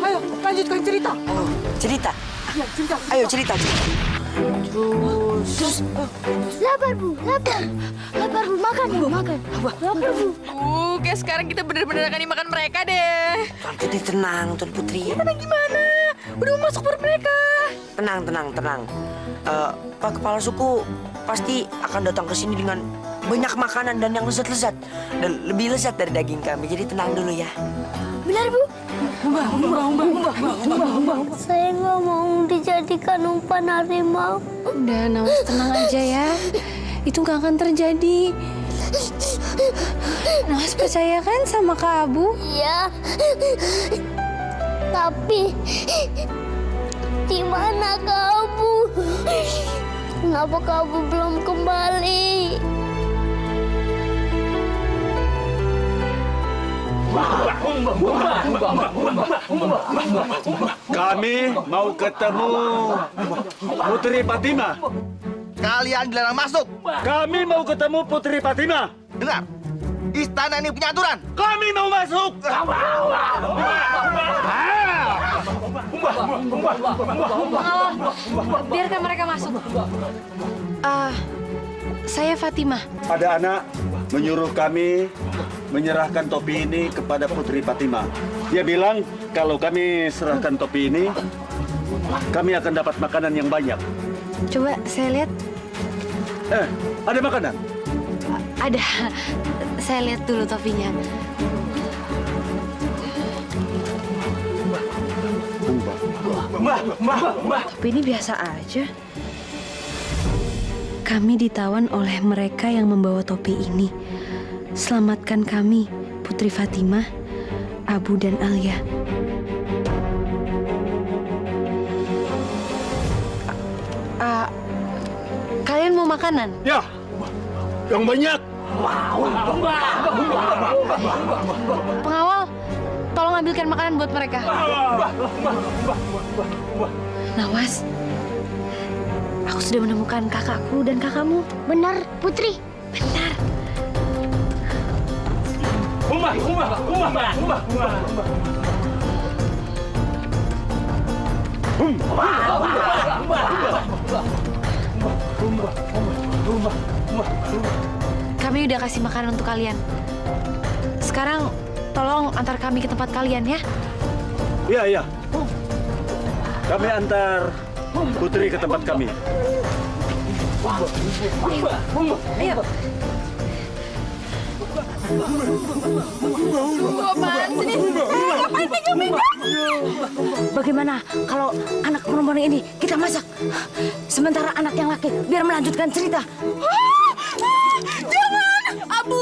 Ayo, lanjutkan cerita. Oh, cerita. Ya, cerita. Ayo cerita. Terus. Lapar, Bu. Lapar. Lapar, Bu. Makan, Bu. Makan. Lapar, Bu. Kayak sekarang kita bener-bener akan dimakan mereka deh. Tuan Putri tenang, Tuan Putri. Tenang gimana? Udah mau masuk perut mereka. Tenang. Pak Kepala Suku pasti akan datang ke sini dengan banyak makanan dan yang lezat-lezat. Dan lebih lezat dari daging kami. Jadi tenang dulu ya. Benar, Bu? Saya nggak mau dijadikan umpan harimau. Udah, Nawas, tenang aja ya. Itu nggak akan terjadi. Nawas percaya kan sama Kak Abu? Iya. Tapi di mana kamu? Kenapa kamu belum kembali? Kami mau ketemu Putri Fatima. Kalian dilarang masuk. Kami mau ketemu Putri Fatima. Dengar, istana ini punya aturan. Kami mau masuk. Biarkan mereka masuk. Saya Fatimah. Ada anak menyuruh kami menyerahkan topi ini kepada Putri Fatima. Dia bilang kalau kami serahkan topi ini, kami akan dapat makanan yang banyak. Coba saya lihat. Ada makanan? Ada. Saya lihat dulu topinya. Tapi ini biasa aja. Kami ditawan oleh mereka yang membawa topi ini. Selamatkan kami, Putri Fatimah, Abu dan Alia. Kalian mau makanan? Ya, yang banyak. Pengawal, tolong ambilkan makanan buat mereka. Nawas, aku sudah menemukan kakakku dan kakakmu. Benar, Putri. Benar. Kami udah kasih makanan untuk kalian. Sekarang tolong antar kami ke tempat kalian ya. Iya. Kami antar Putri ke tempat kami. Ayo. Bagaimana kalau anak perempuan ini kita masak? Sementara anak yang laki biar melanjutkan cerita. Jangan, Abu.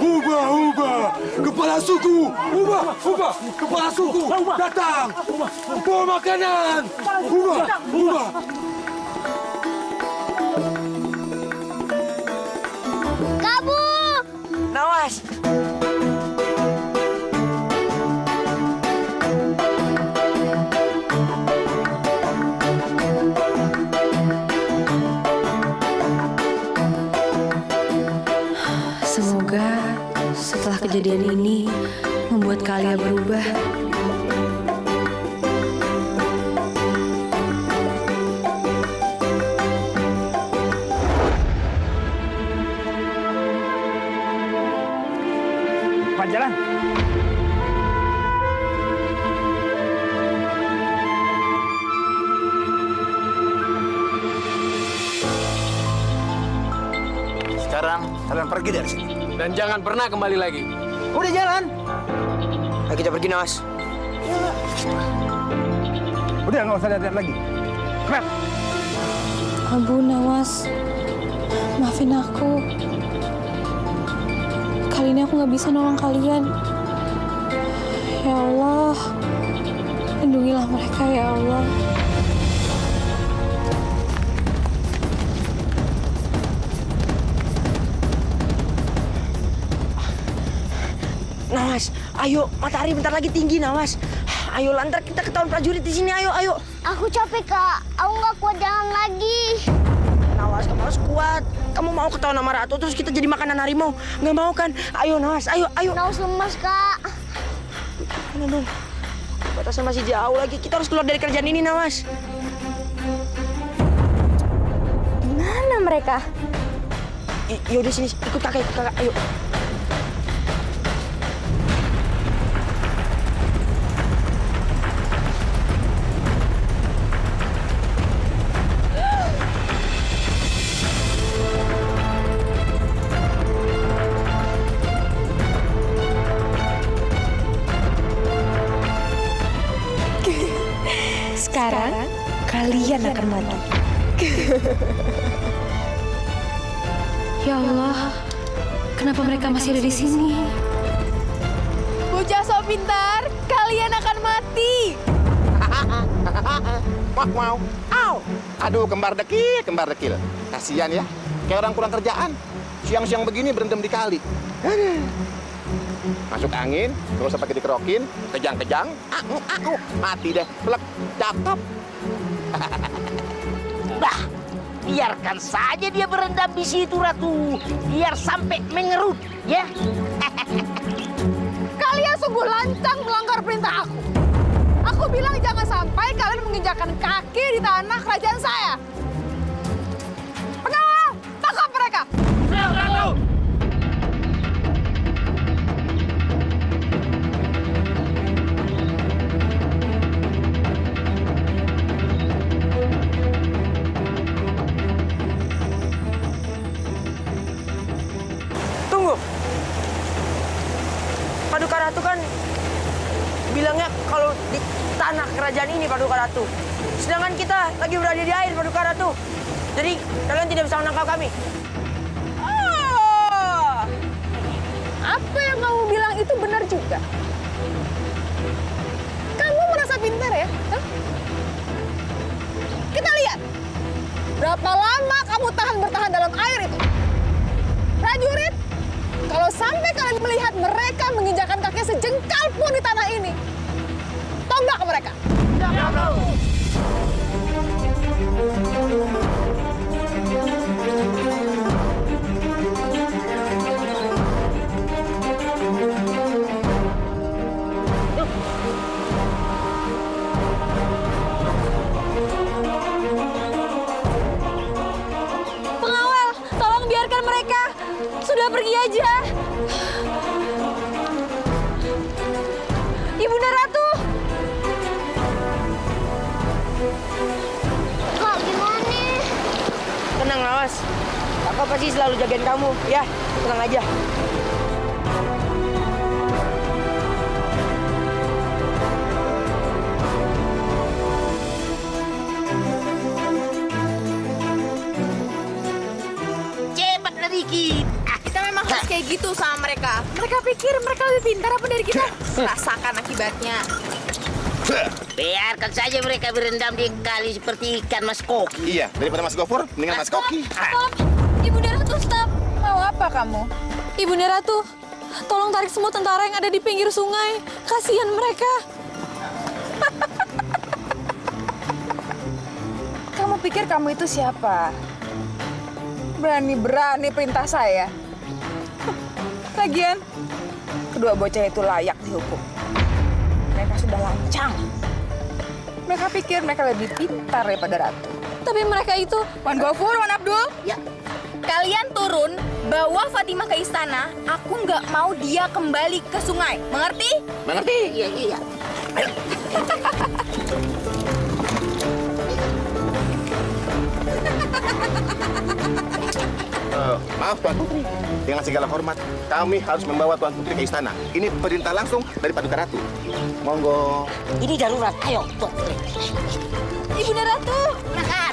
Ubah, kepala suku. Ubah, kepala suku. Datang, bawa makanan. Ubah. Kamu. Nawas. Semoga setelah kejadian ini membuat kalian berubah. Jalan. Sekarang kalian pergi dari sini. Dan jangan pernah kembali lagi. Udah jalan. Ayo kita pergi, Nawas. Udah nggak usah lihat lagi. Krep. Abu, Nawas, maafin aku. Kali ini aku nggak bisa nolong kalian. Ya Allah, lindungilah mereka ya Allah. Nawas. Nawas, ayo matahari bentar lagi tinggi Nawas. Ayo lantar kita ketahuan prajurit di sini. Ayo. Aku capek, Kak. Aku nggak kuat jalan lagi. Nawas, kamu harus kuat. Kamu mau ketahuan sama Ratu terus kita jadi makanan harimau? Nggak mau kan? Ayo Nawas, ayo. Nawas lemas, Kak. Aduh, batasnya masih jauh lagi. Kita harus keluar dari kerjaan ini Nawas. Mana mereka? Yaudah sini, ikut kakak, ayo. Sekarang kalian akan mati. Ya Allah, kenapa mereka masih ada di sini? Bocah so pintar, kalian akan mati. Mau. Au. Aduh, kembar dekil. Kasihan ya. Kayak orang kurang kerjaan. Siang-siang begini berendam di kali. Masuk angin, nggak usah pakai dikerokin, kejang-kejang, mati deh, plek, cakep. Bah, biarkan saja dia berendam di situ, Ratu. Biar sampai mengerut, ya. Kalian sungguh lancang melanggar perintah aku. Aku bilang jangan sampai kalian menginjakkan kaki di tanah kerajaan saya. Pengawal, tangkap mereka. Tunggu. Paduka Ratu kan bilangnya kalau di tanah kerajaan ini Paduka Ratu. Sedangkan kita lagi berada di air Paduka Ratu. Jadi kalian tidak bisa menangkap kami. Oh, apa yang kamu bilang itu benar juga. Kamu merasa pintar ya? Hah? Kita lihat. Berapa lama kamu bertahan dalam air itu? Prajurit, kalau sampai kalian melihat mereka menginjakkan kaki sejengkal pun di tanah ini, tombak mereka. Pengawal, tolong biarkan mereka. Sudah pergi aja. Ibunda Ratu. Kak, gimana? Tenang Nawas. Kakak pasti selalu jagain kamu, ya. Tenang aja. Cepat sedikit. Kita memang harus kayak gitu sama mereka. Mereka pikir mereka lebih pintar apa dari kita? Rasakan akibatnya. Biarkan saja mereka berendam di kali seperti ikan Mas Koki. Iya, daripada Mas Gofur, mendingan Mas Koki. Stop. Ibunda Ratu, stop. Mau apa kamu? Ibunda Ratu, tolong tarik semua tentara yang ada di pinggir sungai. Kasihan mereka. Kamu pikir kamu itu siapa? Berani-berani perintah saya. Lagian, kedua bocah itu layak dihukum. Mereka sudah lancang. Mereka pikir mereka lebih pintar daripada Ratu. Tapi mereka itu... Wan Gofur, Wan Abdul, Ya. kalian turun, bawa Fatimah ke istana. Aku nggak mau dia kembali ke sungai. Mengerti? Mengerti? Iya. Ayo. Maaf Tuan Putri, dengan segala hormat, kami harus membawa Tuan Putri ke istana. Ini perintah langsung dari Paduka Ratu. Monggo. Ini darurat. Ayo, Tuan Putri. Ibunda Ratu. Berangkat.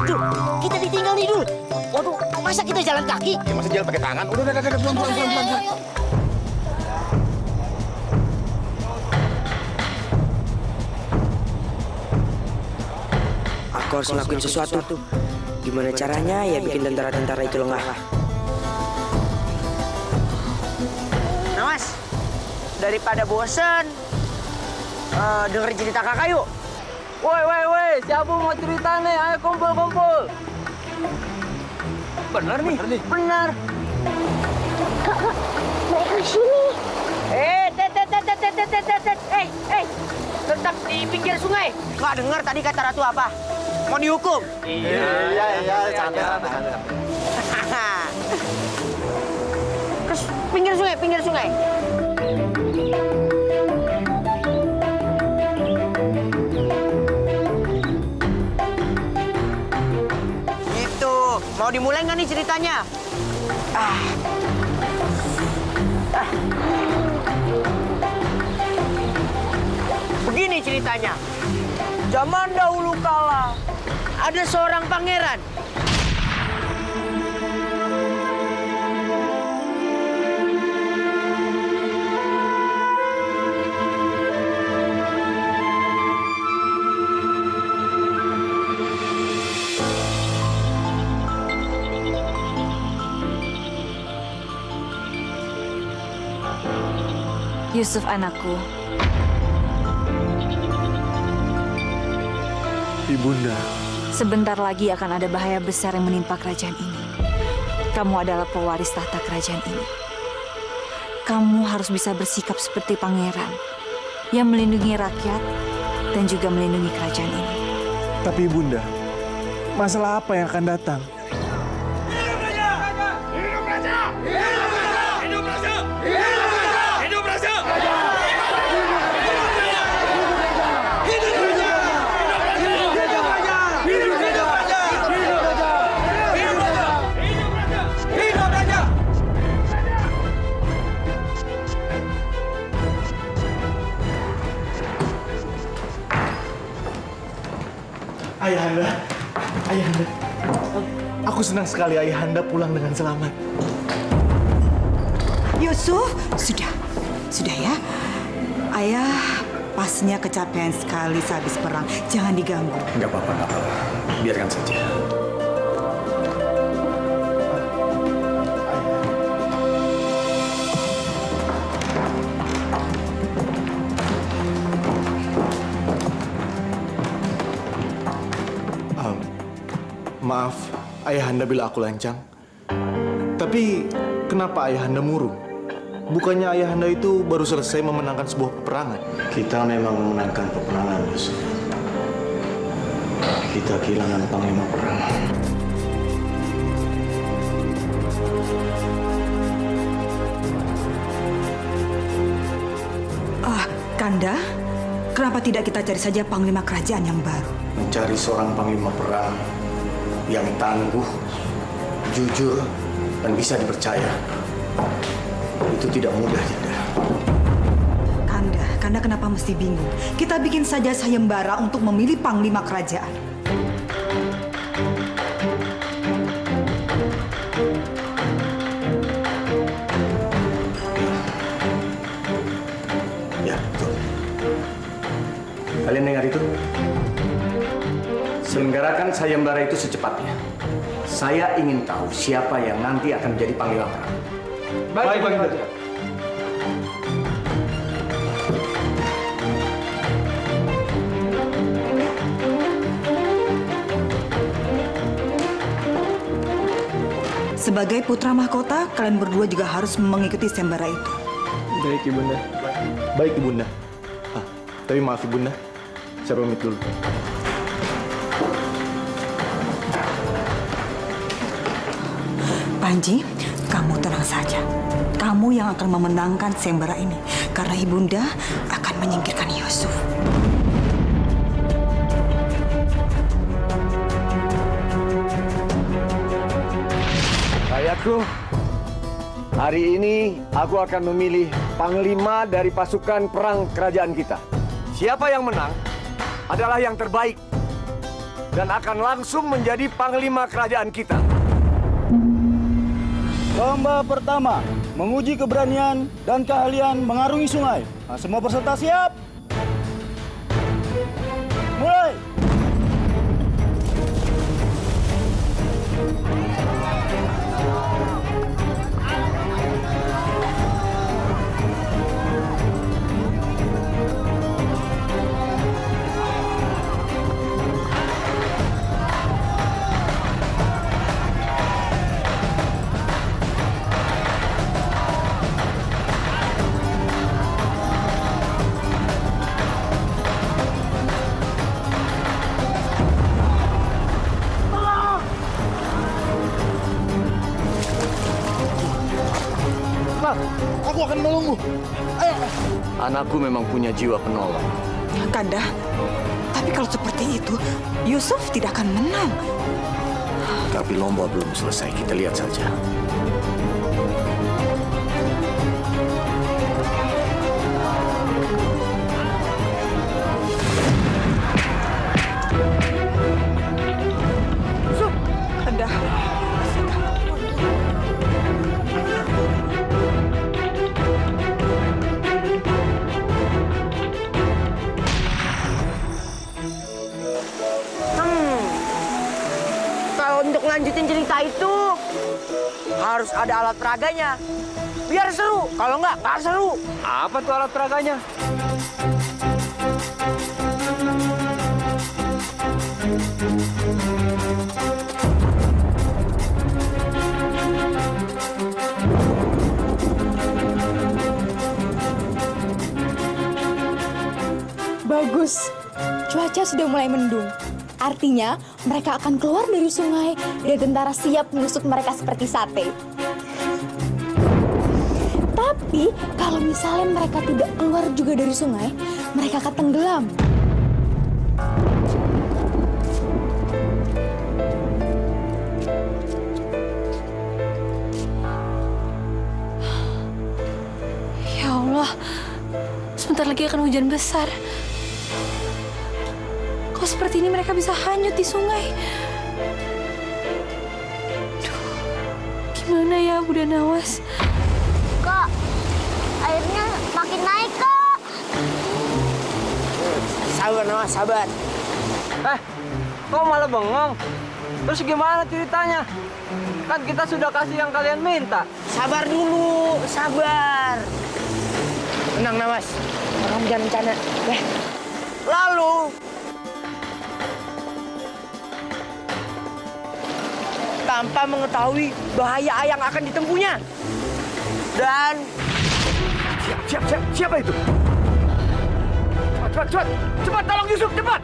Dul, kita ditinggal nih, Dul. Waduh, masa kita jalan kaki? Ya masih jalan pakai tangan. Udah, pelan. Aku harus ngelakuin sesuatu. Gimana caranya ya bikin tentara-tentara itu lengah? Mas, daripada bosen, denger cerita kakak yuk. Woi, siapa mau cerita nih? Ayo kumpul. Bener nih. Bener. Kak, mereka sini. Tetap di pinggir sungai. Nggak dengar tadi kata Ratu apa? Mau dihukum? Iya, santai. Terus pinggir sungai. Gitu. Mau dimulai nggak nih ceritanya? Begini ceritanya. Zaman dahulu kala ada seorang pangeran. Yusuf anakku, Ibunda, sebentar lagi akan ada bahaya besar yang menimpa kerajaan ini. Kamu adalah pewaris tahta kerajaan ini. Kamu harus bisa bersikap seperti pangeran yang melindungi rakyat dan juga melindungi kerajaan ini. tapi Ibunda, masalah apa yang akan datang? Ayahanda, aku senang sekali Ayahanda pulang dengan selamat. Yusuf, sudah ya. Ayah pastinya kecapean sekali sehabis perang. Jangan diganggu. Nggak apa-apa. Biarkan saja. Maaf, Ayahanda bila aku lancang. Tapi kenapa Ayahanda murung? Bukannya Ayahanda itu baru selesai memenangkan sebuah peperangan? Kita memang memenangkan peperangan, Yusuf. Kita kehilangan panglima perang. Kanda, kenapa tidak kita cari saja panglima kerajaan yang baru? Mencari seorang panglima perang yang tangguh, jujur, dan bisa dipercaya. Itu tidak mudah, Dinda. Kanda kenapa mesti bingung? Kita bikin saja sayembara untuk memilih panglima kerajaan. Ya, betul. Kalian dengar itu? Selenggarakan sayembara itu secepatnya. Saya ingin tahu siapa yang nanti akan menjadi panglima perang. Baik, Bang. Sebagai putra mahkota, kalian berdua juga harus mengikuti sayembara itu. Baik, Ibunda. Baik, Ibunda. Tapi maaf, Ibunda. Saya pamit dulu. Panji, kamu tenang saja. Kamu yang akan memenangkan sayembara ini. Karena Ibunda akan menyingkirkan Yusuf. Rakyatku, hari ini aku akan memilih panglima dari pasukan perang kerajaan kita. Siapa yang menang adalah yang terbaik dan akan langsung menjadi panglima kerajaan kita. Lomba pertama, menguji keberanian dan keahlian mengarungi sungai. Semua peserta siap? Mulai! Aku akan menolongmu. Ayo. Anakku memang punya jiwa penolong. Kanda, tapi kalau seperti itu, Yusuf tidak akan menang. Tapi lomba belum selesai, kita lihat saja. Kanda, Kalau untuk lanjutin cerita itu harus ada alat peraganya. Biar seru. Kalau nggak seru. Apa tuh alat peraganya? Bagus. Cuaca sudah mulai mendung. Artinya mereka akan keluar dari sungai dan tentara siap menusuk mereka seperti sate. Tapi kalau misalnya mereka tidak keluar juga dari sungai, mereka akan tenggelam. Ya Allah, sebentar lagi akan hujan besar. Kok seperti ini mereka bisa hanyut di sungai? Duh, gimana ya Bunda Nawas? Kak, airnya makin naik, Kak. Sabar, Nawas, sabar. Kok malah bengong? Terus gimana ceritanya? Kan kita sudah kasih yang kalian minta. Sabar dulu, sabar. Tenang, Nawas. Orang jangan bencana. Lalu, tanpa mengetahui bahaya yang akan ditempuhnya. Dan Siapa itu? Cepat, tolong Yusuf, cepat!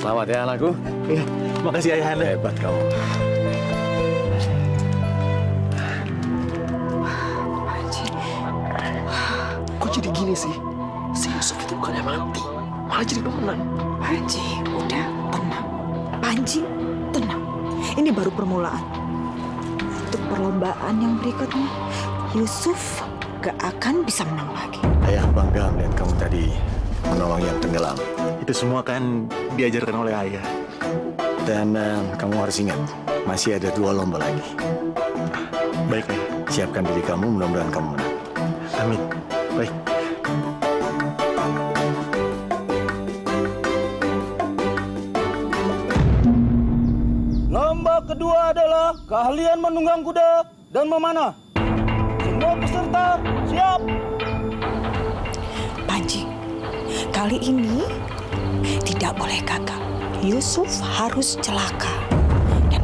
Selamat ya anakku. Iya, makasih Ayahanda. Hebat kamu. Kok jadi gini sih? Si Yusuf itu bukannya mati, malah jadi pemenang. Panji, udah tenang. Panji, tenang. Ini baru permulaan. Untuk perlombaan yang berikutnya, Yusuf gak akan bisa menang lagi. Ayah bangga melihat kamu tadi menolong yang tenggelam. Itu semua kan diajarkan oleh ayah. Dan kamu harus ingat, masih ada 2 lomba lagi. Baik, Ayah. Siapkan diri kamu, mudah-mudahan kamu menang. Amin. Baik. Lomba kedua adalah keahlian menunggang kuda dan memanah. Semua peserta siap. Panji, kali ini tidak boleh gagal. Yusuf harus celaka. Dan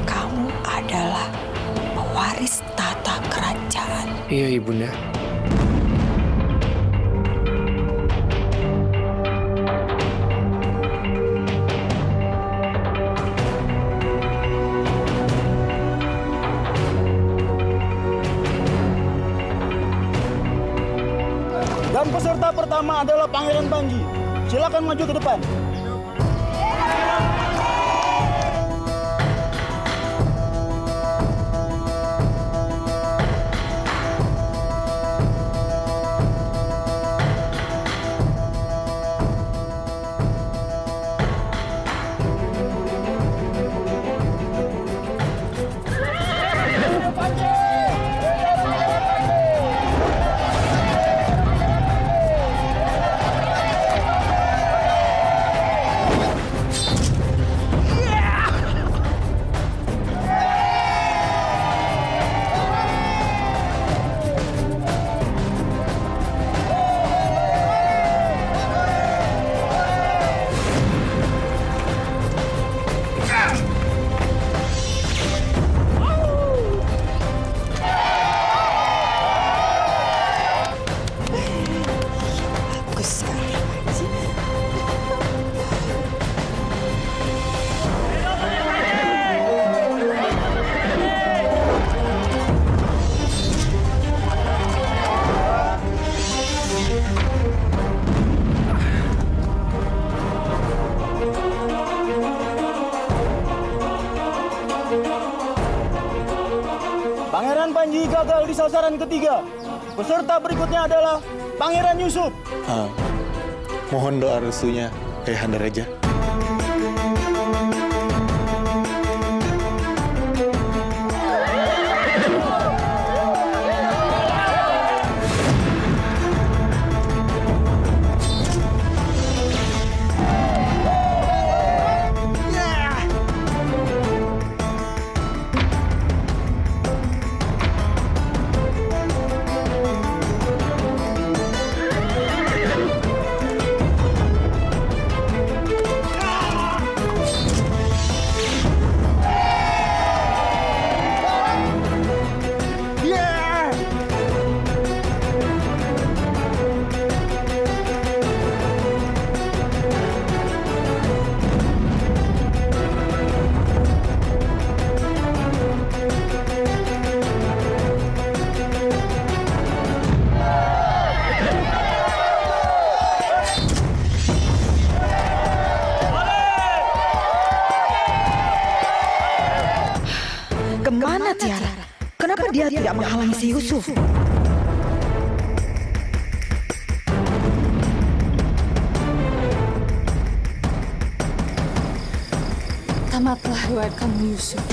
kamu adalah pewaris tata kerajaan. Iya, Ibunda. Dan peserta pertama adalah Pangeran Panji. Silakan maju ke depan. Bagus sekali, Panji. Pangeran Panji gagal di sasaran ketiga. Peserta berikutnya adalah Pangeran Yusuf. Mohon doa restunya, Ayahanda Raja. Kemana Tiara? Kenapa dia tidak menghalangi si Yusuf? Tamatlah riwayat kamu, Yusuf.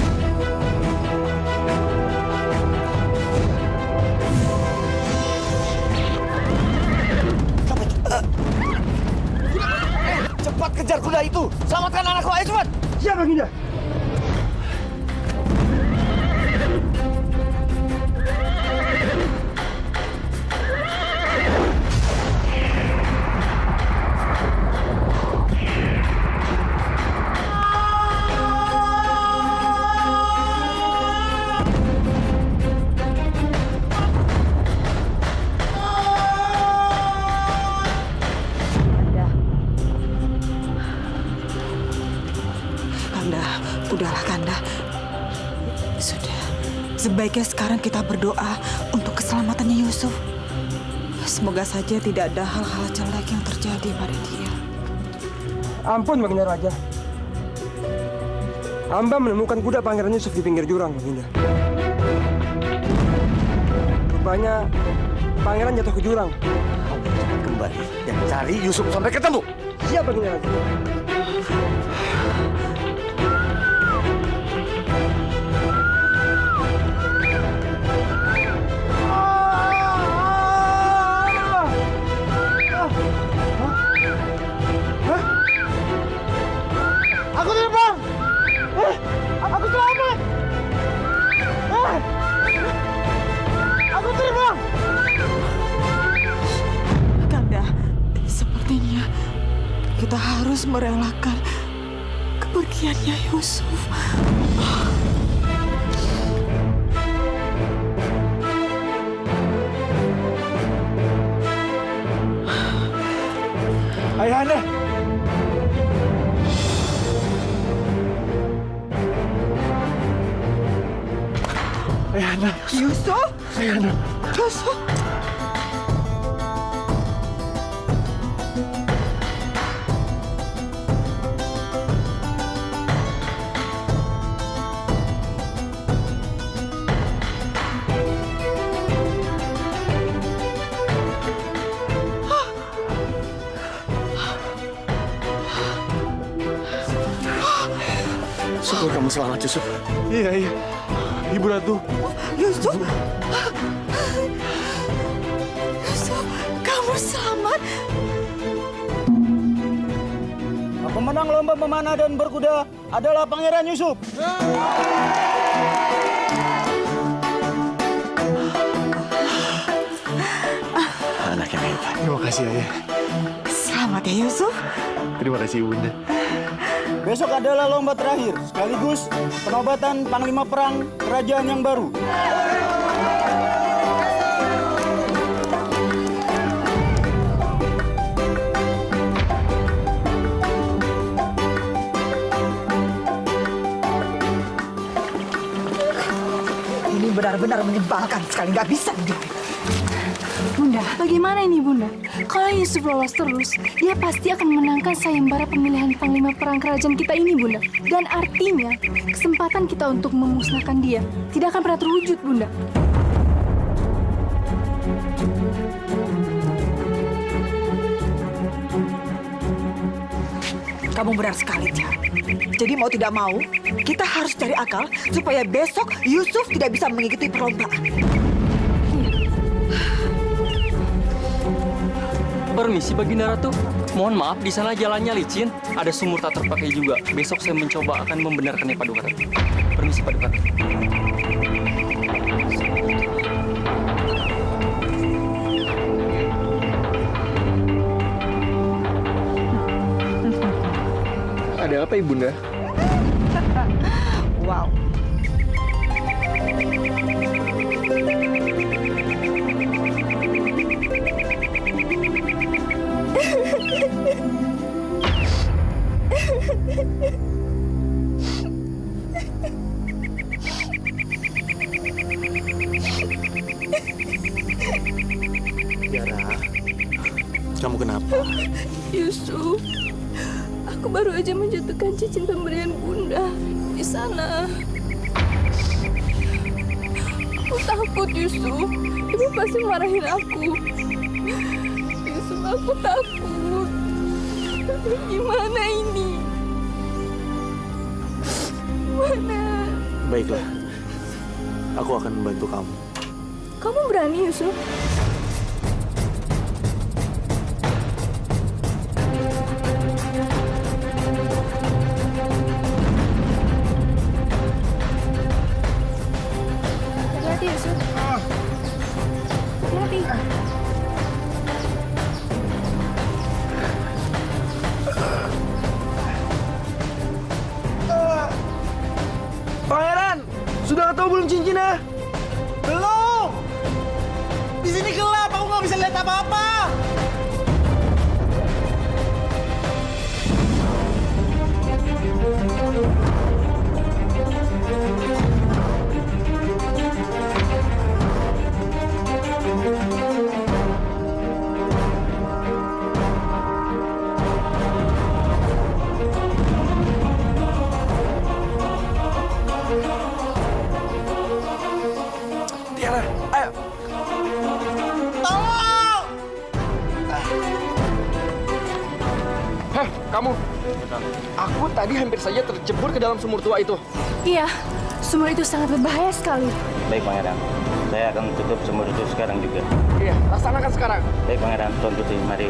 Cepat kejar kuda itu! Selamatkan anakku, ayo cepat! Siap, Baginda. Kanda, udahlah Kanda. Sudah, sebaiknya sekarang kita berdoa untuk keselamatannya Yusuf. Semoga saja tidak ada hal-hal jelek yang terjadi pada dia. Ampun, Baginda Raja. Hamba menemukan kuda Pangeran Yusuf di pinggir jurang, Baginda. Rupanya Pangeran jatuh ke jurang. Kembali dan cari Yusuf sampai ketemu. Siap, Baginda Raja. Aku terbang. kita harus merelakan kepergiannya Yusuf. Ayahanda! Ayahanda! Yusuf! Ayahanda! Yusuf! Syukur kamu selamat, Yusuf. Iya. Ibu Ratu. Yusuf! Yusuf, kamu selamat. Pemenang lomba memanah dan berkuda adalah Pangeran Yusuf. Anak yang hebat. Terima kasih, Ayah. Selamat ya Yusuf. Terima kasih, Bunda. Besok adalah lomba terakhir, sekaligus penobatan Panglima Perang Kerajaan yang baru. Ini benar-benar menyebalkan sekali, nggak bisa begini. Bunda, bagaimana ini Bunda? Kalau Yusuf lolos terus, dia pasti akan memenangkan sayembara pemilihan Panglima Perang Kerajaan kita ini, Bunda. Dan artinya, kesempatan kita untuk memusnahkan dia tidak akan pernah terwujud, Bunda. Kamu benar sekali, Tia. Jadi mau tidak mau, kita harus cari akal supaya besok Yusuf tidak bisa mengikuti perlombaan. Permisi Baginda Ratu, mohon maaf di sana jalannya licin, ada sumur tak terpakai juga. Besok saya mencoba akan membenarkannya Paduka Ratu. Permisi Paduka Ratu. Ada apa, Ibunda? Wow. Tiara, kamu kenapa? Yusuf, aku baru aja menjatuhkan cincin pemberian Bunda di sana. Aku takut, Yusuf. Ibu pasti marahin aku. Yusuf, aku takut. Gimana ini? Gimana? Baiklah, aku akan membantu kamu. Kamu berani, Yusuf? Hati-hati, Yusuf. Hati-hati. Pangeran, sudah ketemu belum cincinnya? Belum. Di sini gelap, aku nggak bisa lihat apa-apa. Tiara, ayo. Tolong! Heh, kamu. Aku tadi hampir saja terjebur ke dalam sumur tua itu. Iya, sumur itu sangat berbahaya sekali. Baik, Pangeran. Saya akan tutup sumur itu sekarang juga. Iya, laksanakan sekarang. Baik, Pangeran. Tuan Putri, mari.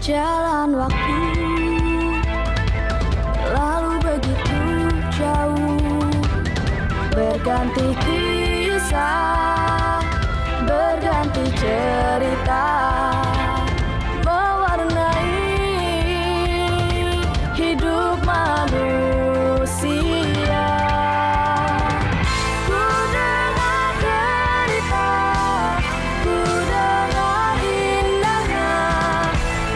Berjalan waktu, lalu begitu jauh, berganti kisah, berganti cerita, mewarnai hidup manusia. Ku dengar cerita, ku dengar indahnya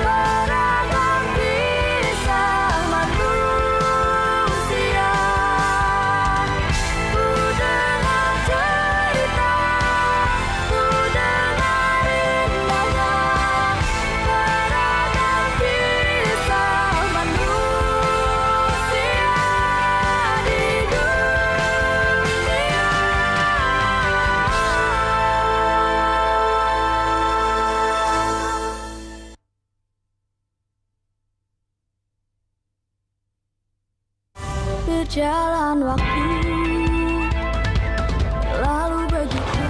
beragam kisah manusia. Ku dengar cerita, ku dengar indahnya beragam kisah manusia di dunia. Berjalan waktu, lalu begitu.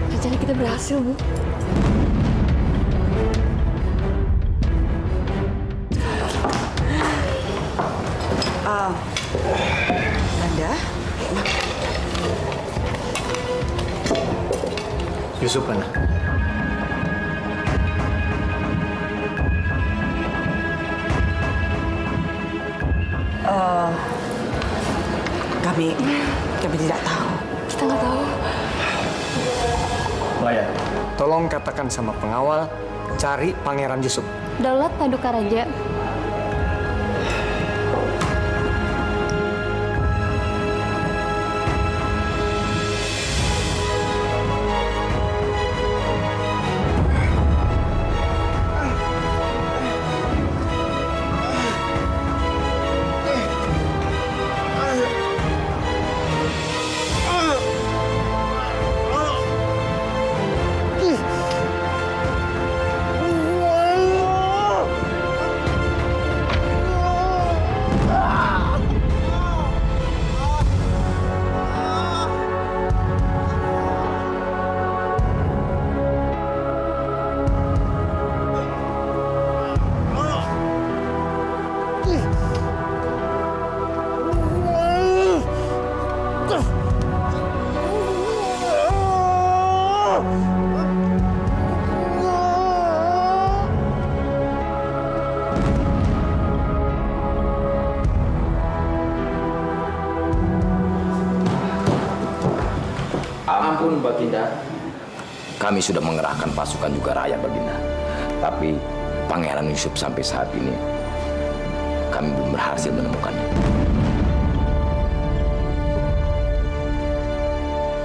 Rencana kita berhasil, Bu. Nanda, Yusuf mana? kami tidak tahu. Kita nggak tahu. Maya, tolong katakan sama pengawal cari Pangeran Yusuf. Daulat Paduka Raja. Ampun, Baginda. Kami sudah mengerahkan pasukan juga rakyat, Baginda. Tapi Pangeran Yusuf sampai saat ini kami belum berhasil menemukannya.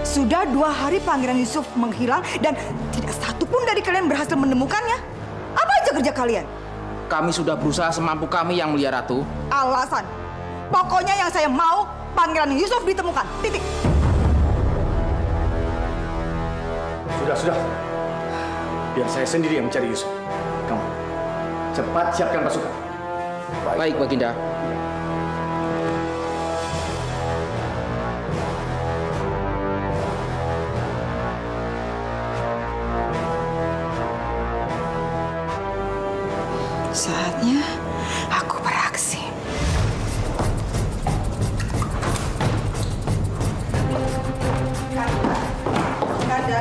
Sudah 2 hari Pangeran Yusuf menghilang dan tidak satu pun dari kalian berhasil menemukannya. Apa aja kerja kalian? Kami sudah berusaha semampu kami, Yang Mulia Ratu. Alasan. Pokoknya yang saya mau Pangeran Yusuf ditemukan. Titik. Sudah. Biar saya sendiri yang mencari Yusuf. Kamu cepat siapkan pasukan. Baik, Baginda. Saatnya aku beraksi.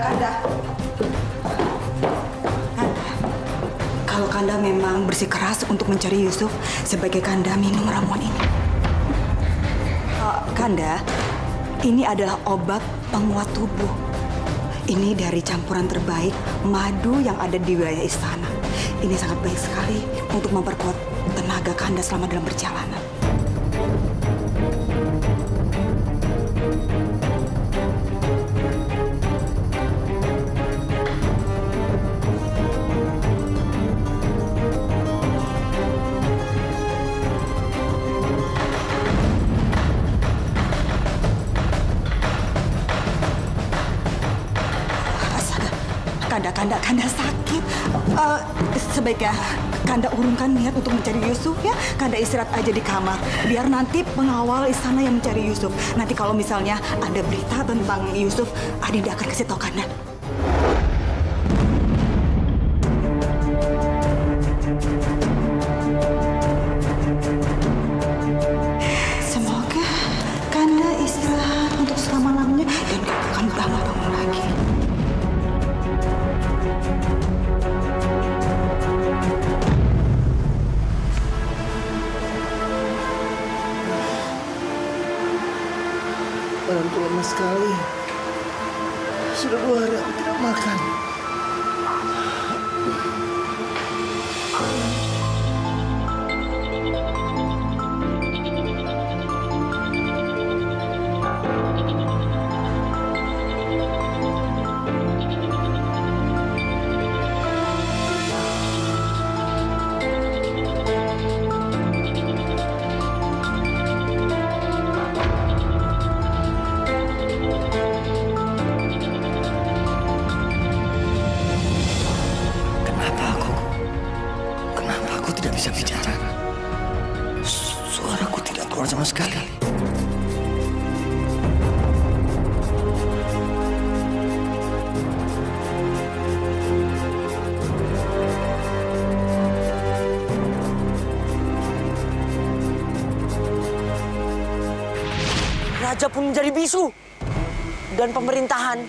Kanda. Kalau Kanda memang bersikeras untuk mencari Yusuf, sebagai Kanda minum ramuan ini. Kanda, ini adalah obat penguat tubuh. Ini dari campuran terbaik madu yang ada di wilayah istana. Ini sangat baik sekali untuk memperkuat tenaga Kanda selama dalam perjalanan. Kanda sakit. Sebaiknya Kanda urungkan niat untuk mencari Yusuf ya. Kanda istirahat aja di kamar. Biar nanti pengawal istana yang mencari Yusuf. Nanti kalau misalnya ada berita tentang Yusuf, Adinda akan kasih tahu Kanda. sekali. Sudah 2 hari aku tidak makan. Kenapa aku tidak bisa bicara? Suaraku tidak keluar sama sekali. Raja pun menjadi bisu. Dan pemerintahan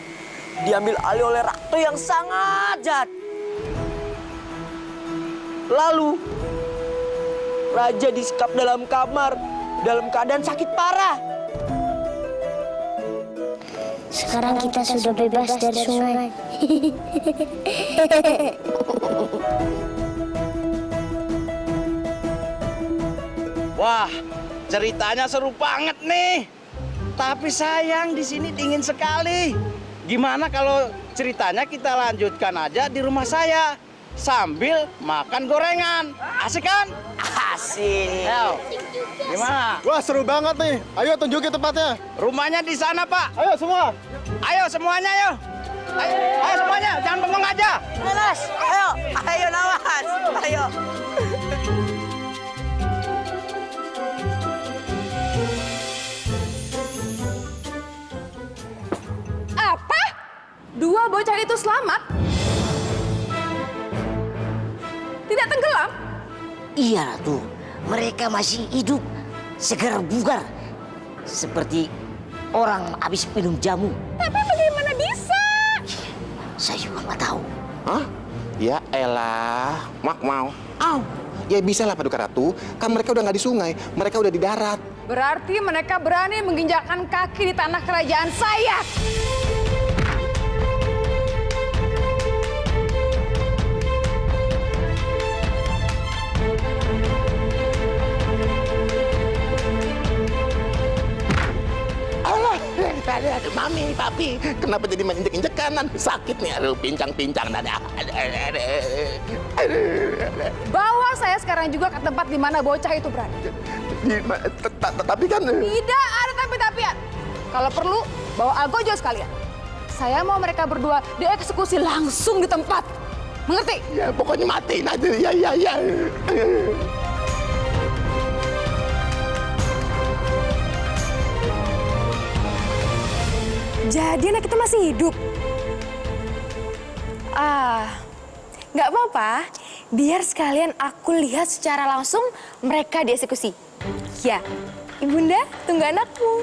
diambil alih oleh ratu yang sangat jahat. Lalu, raja disekap dalam kamar dalam keadaan sakit parah. Sekarang kita sudah bebas dari sungai. Wah, ceritanya seru banget nih. Tapi sayang di sini dingin sekali. Gimana kalau ceritanya kita lanjutkan aja di rumah saya sambil makan gorengan? Asik kan? Asik. Ayo. Gimana? Wah, seru banget nih. Ayo tunjukin tempatnya. Rumahnya di sana, Pak. Ayo semua. Ayo semuanya, ayo. Ayo semuanya, jangan bengong aja. Nawas, ayo, ayo Nawas, ayo. Apa? 2 bocah itu selamat? Tidak tenggelam? Iya, Ratu. Mereka masih hidup, segar bugar. Seperti orang habis minum jamu. Tapi bagaimana bisa? Saya juga nggak tahu. Hah? Ya elah, mak mau. Ya bisa lah, Paduka Ratu. Kan mereka udah nggak di sungai, mereka udah di darat. Berarti mereka berani menginjakkan kaki di tanah kerajaan saya. Aduh, mami, papi, kenapa jadi main injek-injek kanan? Sakit nih, aduh, pincang-pincang dada. Bawa saya sekarang juga ke tempat di mana bocah itu berada. Tapi kan... Tidak ada tapi-tapian. Kalau perlu, bawa Algojo sekalian. Saya mau mereka berdua dieksekusi langsung di tempat. Mengerti? Ya, pokoknya matiin aja. Ya. Jadi anak itu masih hidup? Nggak apa-apa. Biar sekalian aku lihat secara langsung mereka dieksekusi. Ya, Ibunda, tunggu anakmu.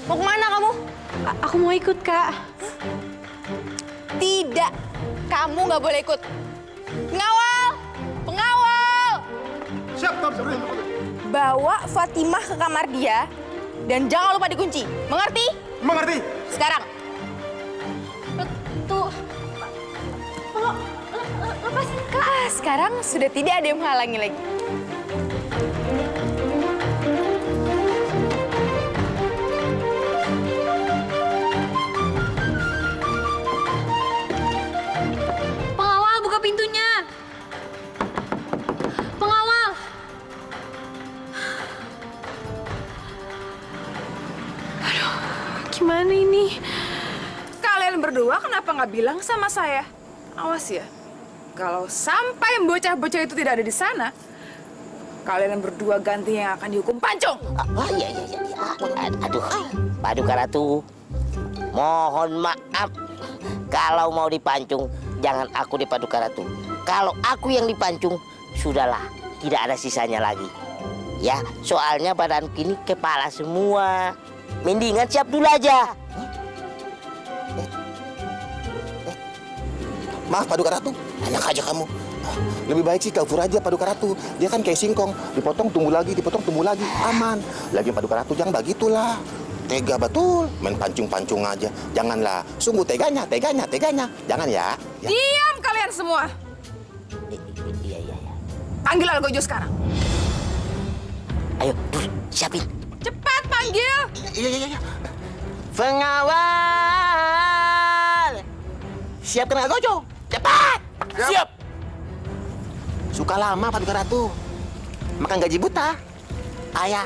Mau kemana kamu? Aku mau ikut, Kak. Tidak, kamu nggak boleh ikut. Pengawal! Pengawal! Siap, Bawa Fatimah ke kamar dia dan jangan lupa dikunci. Mengerti? Mengerti. Sekarang. Tuh. Lepas, Kak. Sekarang sudah tidak ada yang menghalangi lagi. Pengawal, buka pintunya. Pengawal. Aduh, gimana ini? Kalian berdua kenapa nggak bilang sama saya? Awas ya, kalau sampai bocah-bocah itu tidak ada di sana, kalian berdua ganti yang akan dihukum pancung. Iya. Aduh, Paduka Ratu. Mohon maaf. Kalau mau dipancung, jangan aku di Paduka Ratu. Kalau aku yang dipancung, sudahlah. Tidak ada sisanya lagi. Ya, soalnya badanku ini kepala semua. Mendingan siap dulu aja. Maaf, Paduka Ratu. Enak aja kamu. Lebih baik sih kabur aja, Paduka Ratu. Dia kan kayak singkong. Dipotong, tumbuh lagi, dipotong, tumbuh lagi. Aman. Lagi Paduka Ratu, jangan begitulah. Tega betul, main pancung-pancung aja. Janganlah, sungguh teganya. Jangan ya. Diam kalian semua. Iya. Panggil Algojo sekarang. Ayo, siapin. Cepat panggil. Iya. Pengawal. Siapkan Algojo. Cepat. Siap. Suka lama Paduka Ratu. Makan gaji buta. Ayah.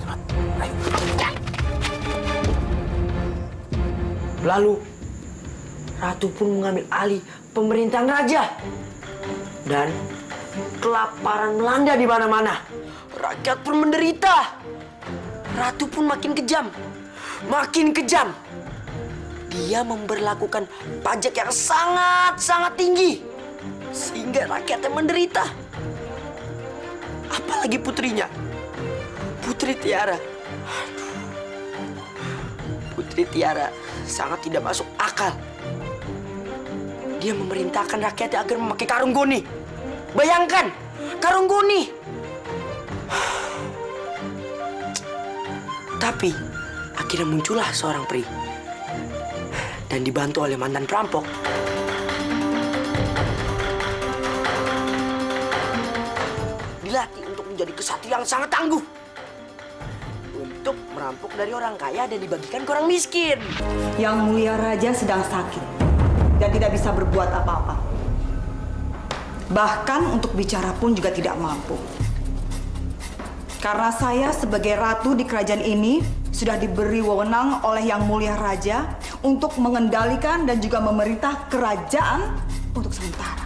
Cepat. Ayo. Lalu, Ratu pun mengambil alih pemerintahan raja. Dan kelaparan melanda di mana-mana. Rakyat pun menderita. Ratu pun makin kejam. Dia memberlakukan pajak yang sangat-sangat tinggi. Sehingga rakyatnya menderita. Apalagi putrinya. Putri Tiara. Putri Tiara sangat tidak masuk akal. Dia memerintahkan rakyatnya agar memakai karung goni. Bayangkan, karung goni. Tapi akhirnya muncullah seorang peri dan dibantu oleh mantan perampok. Dilatih untuk menjadi kesatria yang sangat tangguh. Untuk merampok dari orang kaya dan dibagikan ke orang miskin. Yang Mulia Raja sedang sakit dan tidak bisa berbuat apa-apa. Bahkan untuk bicara pun juga tidak mampu. Karena saya sebagai ratu di kerajaan ini sudah diberi wewenang oleh Yang Mulia Raja untuk mengendalikan dan juga memerintah kerajaan untuk sementara.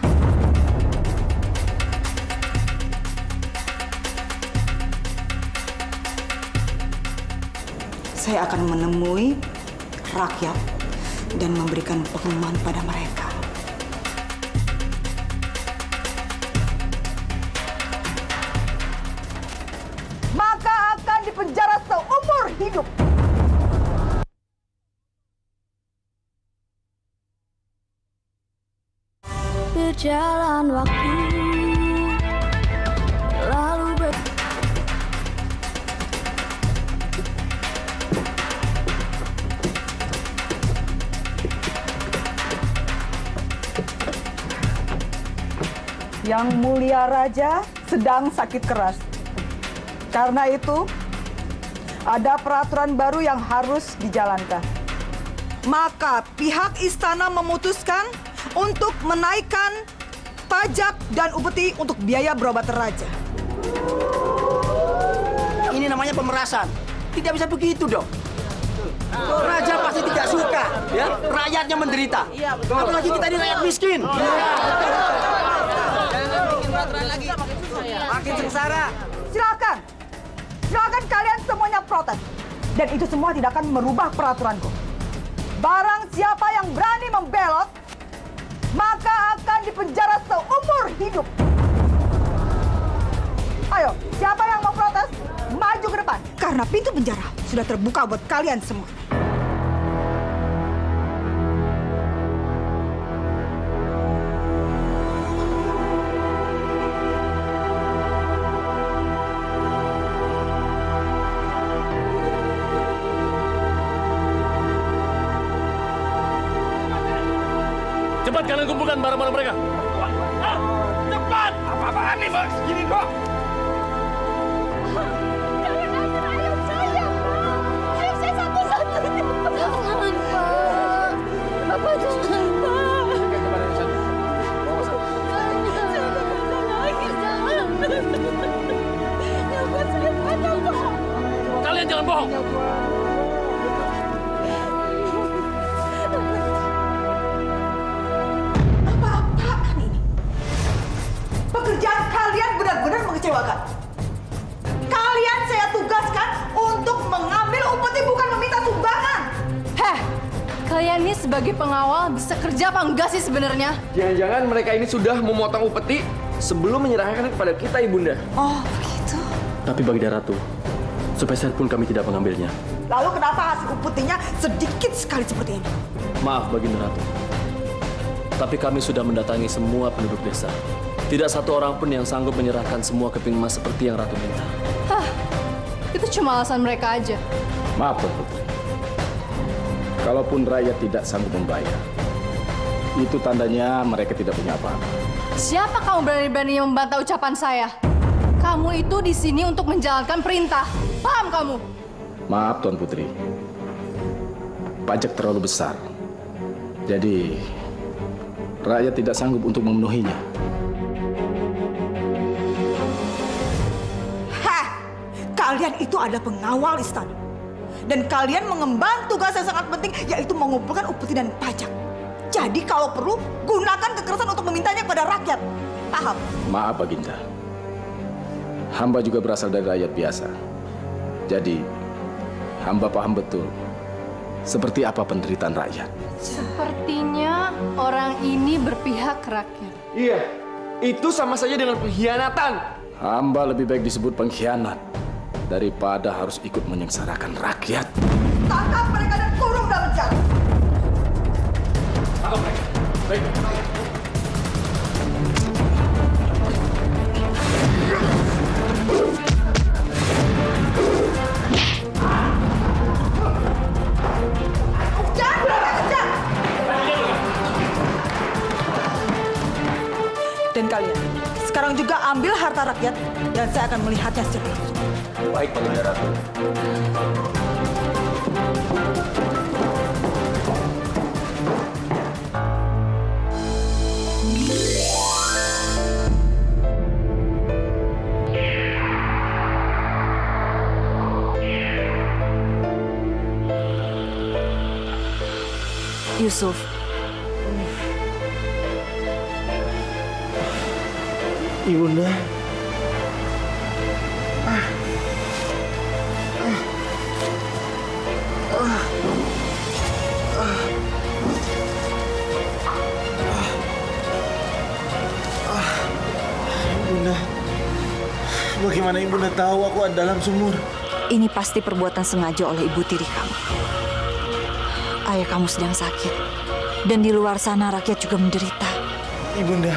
Saya akan menemui rakyat dan memberikan pengumuman pada mereka. Maka akan dipenjara seumur hidup. Berjalan waktu lalu Yang Mulia Raja sedang sakit keras. Karena itu, ada peraturan baru yang harus dijalankan. Maka pihak istana memutuskan untuk menaikkan pajak dan upeti untuk biaya berobat raja. Ini namanya pemerasan. Tidak bisa begitu dong. Raja pasti tidak suka, ya. Rakyatnya menderita. Apalagi kita ini rakyat miskin. Makin sengsara. Silakan kalian semuanya protes. Dan itu semua tidak akan merubah peraturanku. Barang siapa yang berani membelot, maka akan dipenjara seumur hidup. Ayo, siapa yang mau protes? Maju ke depan. Karena pintu penjara sudah terbuka buat kalian semua. Cepat kalian kumpulkan barang-barang mereka. Cepat! Apa-apaan nih, Bos? Gini kok. Jangan ambil ayam saya, Pak. Ayam saya satu-satunya. Jangan, Pak. Bapak jangan, Pak. Kalian jangan bohong. Apa-apaan ini? Pekerjaan kalian benar-benar mengecewakan. Kalian saya tugaskan untuk mengambil upeti bukan meminta sumbangan. Heh, kalian ini sebagai pengawal bisa kerja apa enggak sih sebenarnya? Jangan-jangan mereka ini sudah memotong upeti sebelum menyerahkan kepada kita, Ibunda. Oh, begitu. Tapi Baginda Ratu, sepeser pun kami tidak mengambilnya. Lalu kenapa hasil upetinya sedikit sekali seperti ini? Maaf Baginda Ratu, tapi kami sudah mendatangi semua penduduk desa. Tidak satu orang pun yang sanggup menyerahkan semua keping emas seperti yang Ratu minta. Hah, itu cuma alasan mereka aja. Maaf, Tuan Putri. Kalaupun rakyat tidak sanggup membayar, itu tandanya mereka tidak punya apa-apa. Siapa kamu berani-beraninya membantah ucapan saya? Kamu itu di sini untuk menjalankan perintah. Paham kamu? Maaf, Tuan Putri. Pajak terlalu besar. Jadi, rakyat tidak sanggup untuk memenuhinya. Hah! Kalian itu adalah pengawal istana. Dan kalian mengemban tugas yang sangat penting, yaitu mengumpulkan upeti dan pajak. Jadi kalau perlu, gunakan kekerasan untuk memintanya kepada rakyat. Paham? Maaf, Baginda. Hamba juga berasal dari rakyat biasa. Jadi, hamba paham betul seperti apa penderitaan rakyat. Sepertinya orang ini berpihak ke rakyat. Iya, itu sama saja dengan pengkhianatan. Hamba lebih baik disebut pengkhianat daripada harus ikut menyengsarakan rakyat. Tangkap mereka dan kurung dalam penjara. Tangkap mereka. Baik. Dan kalian, sekarang juga ambil harta rakyat dan saya akan melihatnya secara langsung. Baik, Baginda Ratu. Yusuf, Ibunda. Ibunda, bagaimana Ibunda tahu aku ada dalam sumur? ini pasti perbuatan sengaja oleh ibu tiri kamu. Ayah kamu sedang sakit. Dan di luar sana rakyat juga menderita. Ibunda,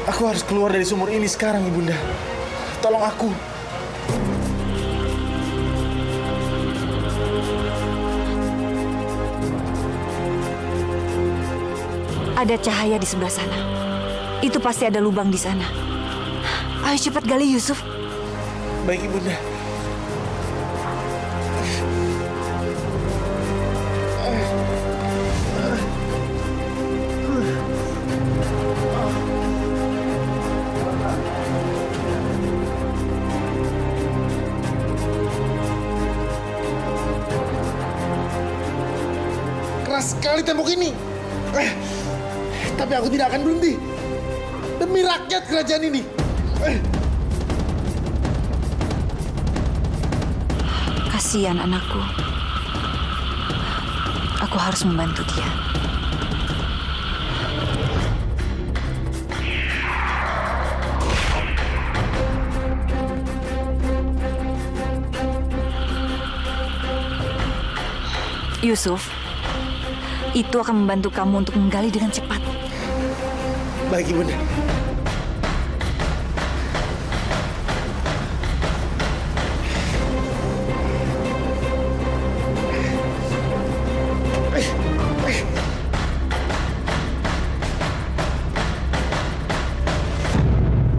aku harus keluar dari sumur ini sekarang, Ibunda. Tolong aku. Ada cahaya di sebelah sana. Itu pasti ada lubang di sana. Ayo cepat gali, Yusuf. Baik, Ibunda. Keras sekali tembok ini. Tapi aku tidak akan berhenti. Demi rakyat kerajaan ini. Kasihan anakku. Aku harus membantu dia. Yusuf, itu akan membantu kamu untuk menggali dengan cepat. Baik, Ibunda.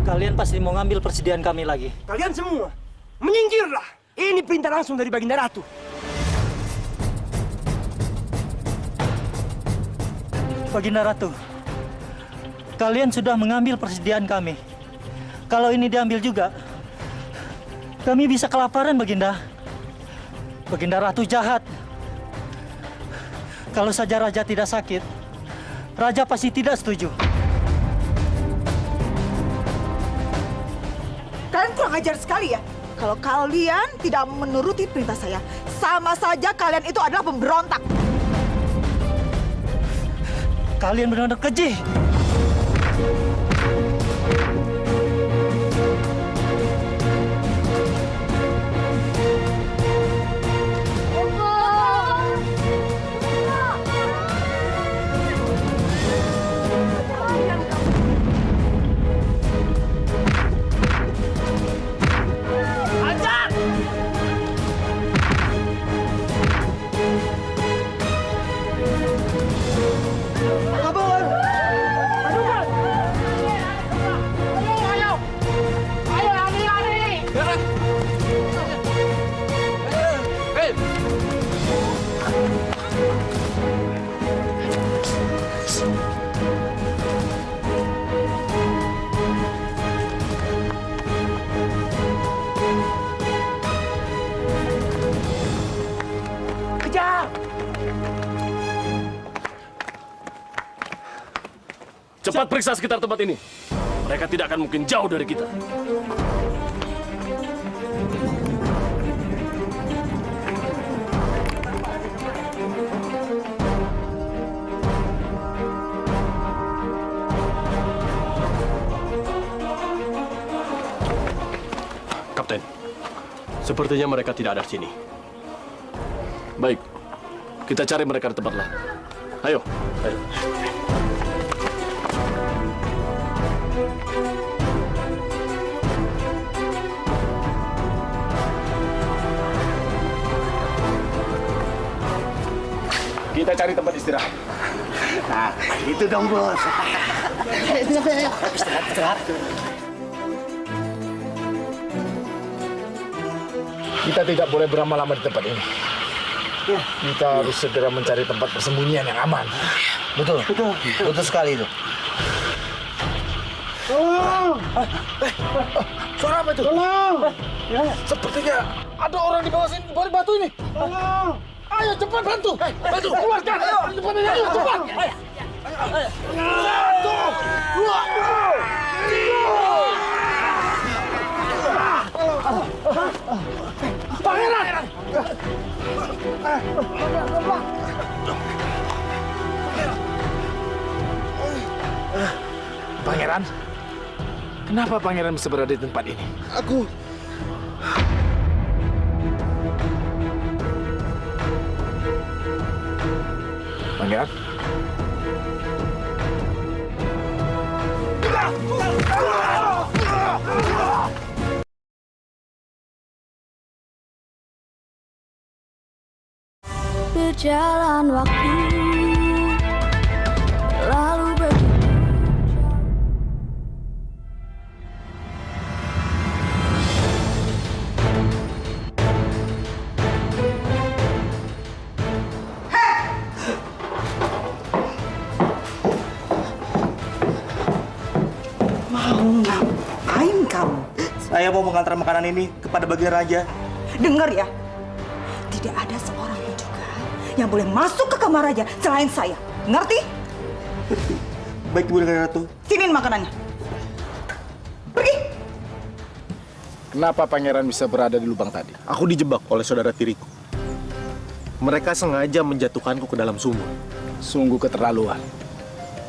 Kalian pasti mau ngambil persediaan kami lagi. Kalian semua, menyingkirlah. Ini perintah langsung dari Baginda Ratu. Baginda Ratu, kalian sudah mengambil persediaan kami. Kalau ini diambil juga, kami bisa kelaparan, Baginda. Baginda Ratu jahat. Kalau saja Raja tidak sakit, Raja pasti tidak setuju. Kalian kurang ajar sekali ya. Kalau kalian tidak menuruti perintah saya, sama saja kalian itu adalah pemberontak. Kalian benar-benar keji. Raja! Cepat periksa sekitar tempat ini. Mereka tidak akan mungkin jauh dari kita. Kapten, sepertinya mereka tidak ada di sini. Baik, kita cari mereka di tempat lain. Ayo, ayo. Kita cari tempat istirahat. Nah, itu dong, Bos. Istirahat. Kita tidak boleh berlama-lama di tempat ini. Kita harus segera mencari tempat persembunyian yang aman. Betul sekali itu. Tolong! Suara apa itu? Tolong! Sepertinya ada orang di bawah sini, di bawah batu ini. Tolong! Ayo cepat bantu! Bantu keluarkan! Ayo cepat! Ayo cepat! Satu, dua, Pangeran! Pangeran? Kenapa Pangeran bisa berada di tempat ini? Aku... Pangeran? Berjalan waktu lalu begitu Mau ngapain kamu? Saya mau mengantar makanan ini kepada baginda raja. Dengar ya, tidak ada seorang pun juga yang boleh masuk ke kamar raja selain saya. Ngerti? Baik, Ibu Ratu. Siniin makanannya. Pergi. Kenapa Pangeran bisa berada di lubang tadi? Aku dijebak oleh saudara tiriku. Mereka sengaja menjatuhkanku ke dalam sumur. Sungguh keterlaluan.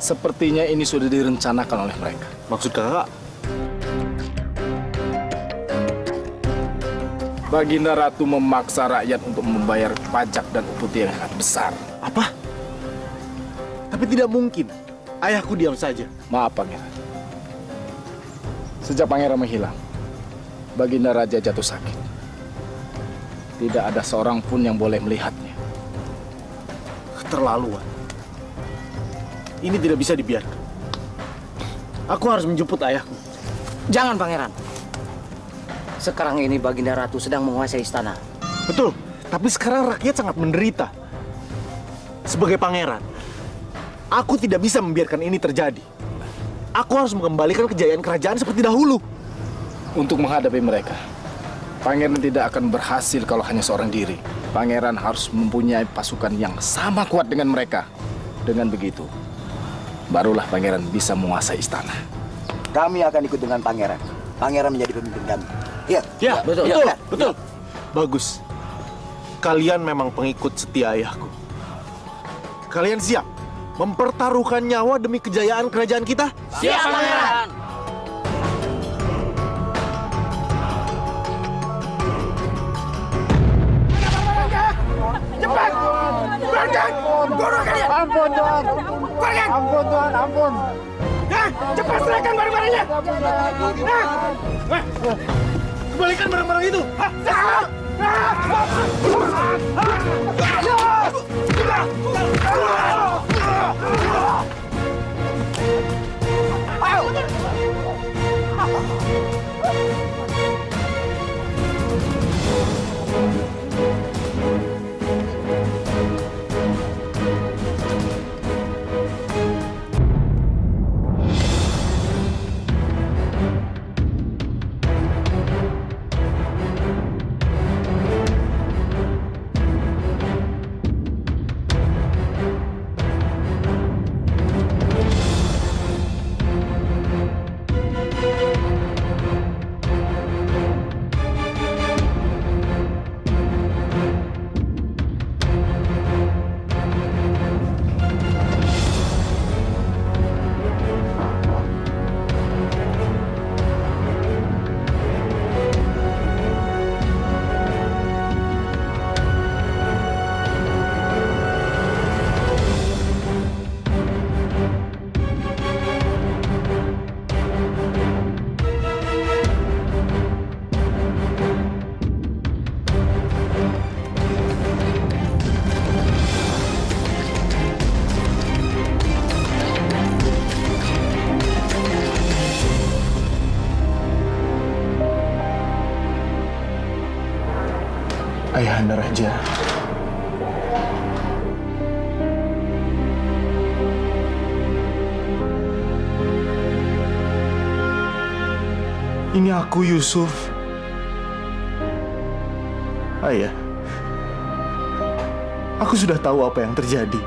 Sepertinya ini sudah direncanakan oleh mereka. Maksud kakak? Baginda Ratu memaksa rakyat untuk membayar pajak dan upeti yang sangat besar. Apa? Tapi tidak mungkin. Ayahku diam saja. Maaf, Pangeran. Sejak Pangeran menghilang, Baginda Raja jatuh sakit. Tidak ada seorang pun yang boleh melihatnya. Keterlaluan. Ini tidak bisa dibiarkan. Aku harus menjemput ayahku. Jangan, Pangeran. Sekarang ini Baginda Ratu sedang menguasai istana. Betul, tapi sekarang rakyat sangat menderita. Sebagai pangeran, aku tidak bisa membiarkan ini terjadi. Aku harus mengembalikan kejayaan kerajaan seperti dahulu. Untuk menghadapi mereka, Pangeran tidak akan berhasil kalau hanya seorang diri. Pangeran harus mempunyai pasukan yang sama kuat dengan mereka. Dengan begitu, barulah Pangeran bisa menguasai istana. Kami akan ikut dengan Pangeran. Pangeran menjadi pemimpin kami. Ya, betul. Ya. Betul. Bagus. Kalian memang pengikut setia ayahku. Kalian siap mempertaruhkan nyawa demi kejayaan kerajaan kita? Siap, Pangeran. Cepat! Keluarkan! Bunuh kalian! Ampun, Tuan! Keluarkan! Ampun, Tuan, ampun! Cepat serahkan barang-barangnya! Kembalikan barang-barang itu! Raja. Ini aku, Yusuf. Ayah, aku sudah tahu apa yang terjadi.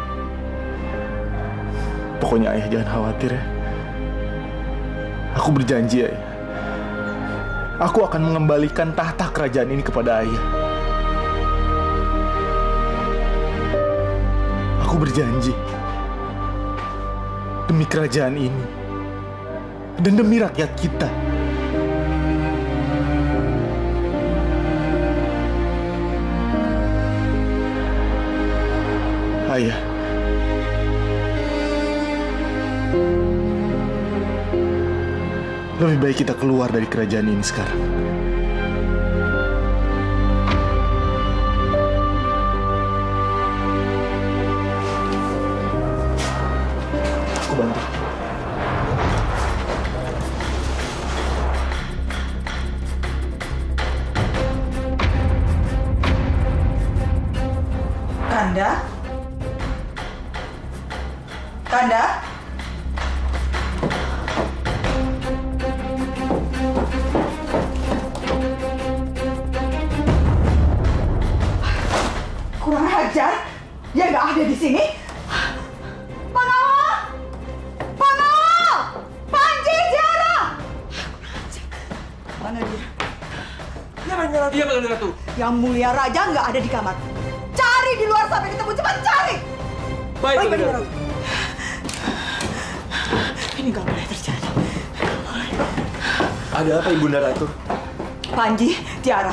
Pokoknya ayah jangan khawatir ya. Aku berjanji, ayah. Aku akan mengembalikan tahta kerajaan ini kepada ayah. Aku berjanji. Demi kerajaan ini. Dan demi rakyat kita. Ayah. Lebih baik kita keluar dari kerajaan ini sekarang. Aku bantu. Kanda? Kanda? Kurang ajar, dia nggak ada di sini. Pengawal! Pengawal! Panji, Tiara! Mana dia? Iya, Bang Ratu. Yang mulia raja nggak ada di kamar. Cari di luar sampai ketemu, cepat cari! Baik, Bang Ratu. Ratu. Ini nggak boleh terjadi. Ada apa, Ibunda Ratu? Panji, Tiara,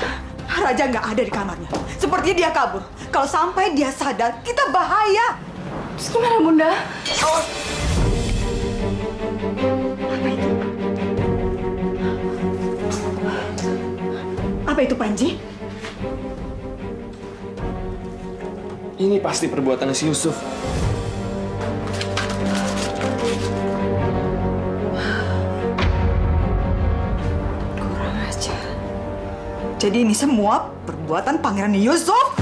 raja nggak ada di kamarnya. Sepertinya dia kabur. Kalau sampai dia sadar, kita bahaya. Terus gimana, Bunda? Apa itu, Panji? Ini pasti perbuatan si Yusuf. Kurang ajar. Jadi ini semua perbuatan Pangeran Yusuf?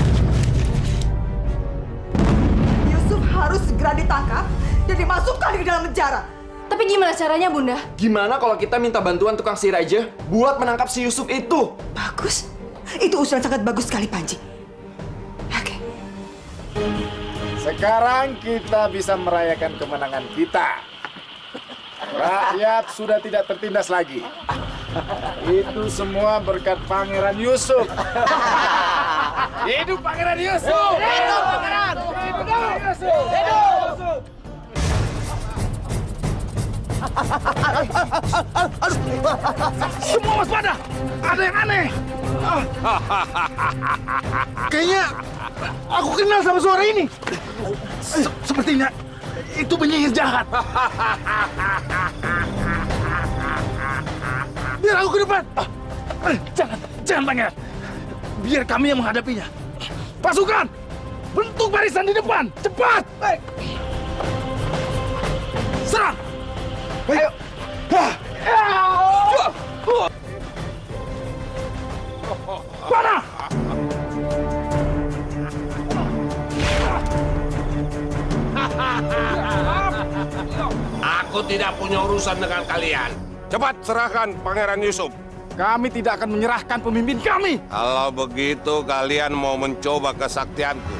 Yusuf harus segera ditangkap dan dimasukkan ke dalam penjara. Tapi gimana caranya, Bunda? Gimana kalau kita minta bantuan tukang sihir aja buat menangkap si Yusuf itu? Bagus. Itu usulan sangat bagus sekali, Panji. Sekarang kita bisa merayakan kemenangan kita. Rakyat sudah tidak tertindas lagi. Itu semua berkat Pangeran Yusuf. Hidup Pangeran Yusuf! Hidup Pangeran! Hidup Pangeran Yusuf! Hidup! Semua waspada! Ada yang aneh! Kayaknya aku kenal sama suara ini. Sepertinya itu penyihir jahat. Biar aku ke depan. Jangan Pangeran. Biar kami yang menghadapinya. Pasukan, bentuk barisan di depan. Cepat! Serang! Ayo! Panah! Aku tidak punya urusan dengan kalian. Cepat serahkan Pangeran Yusuf. Kami tidak akan menyerahkan pemimpin kami. Kalau begitu kalian mau mencoba kesaktianku.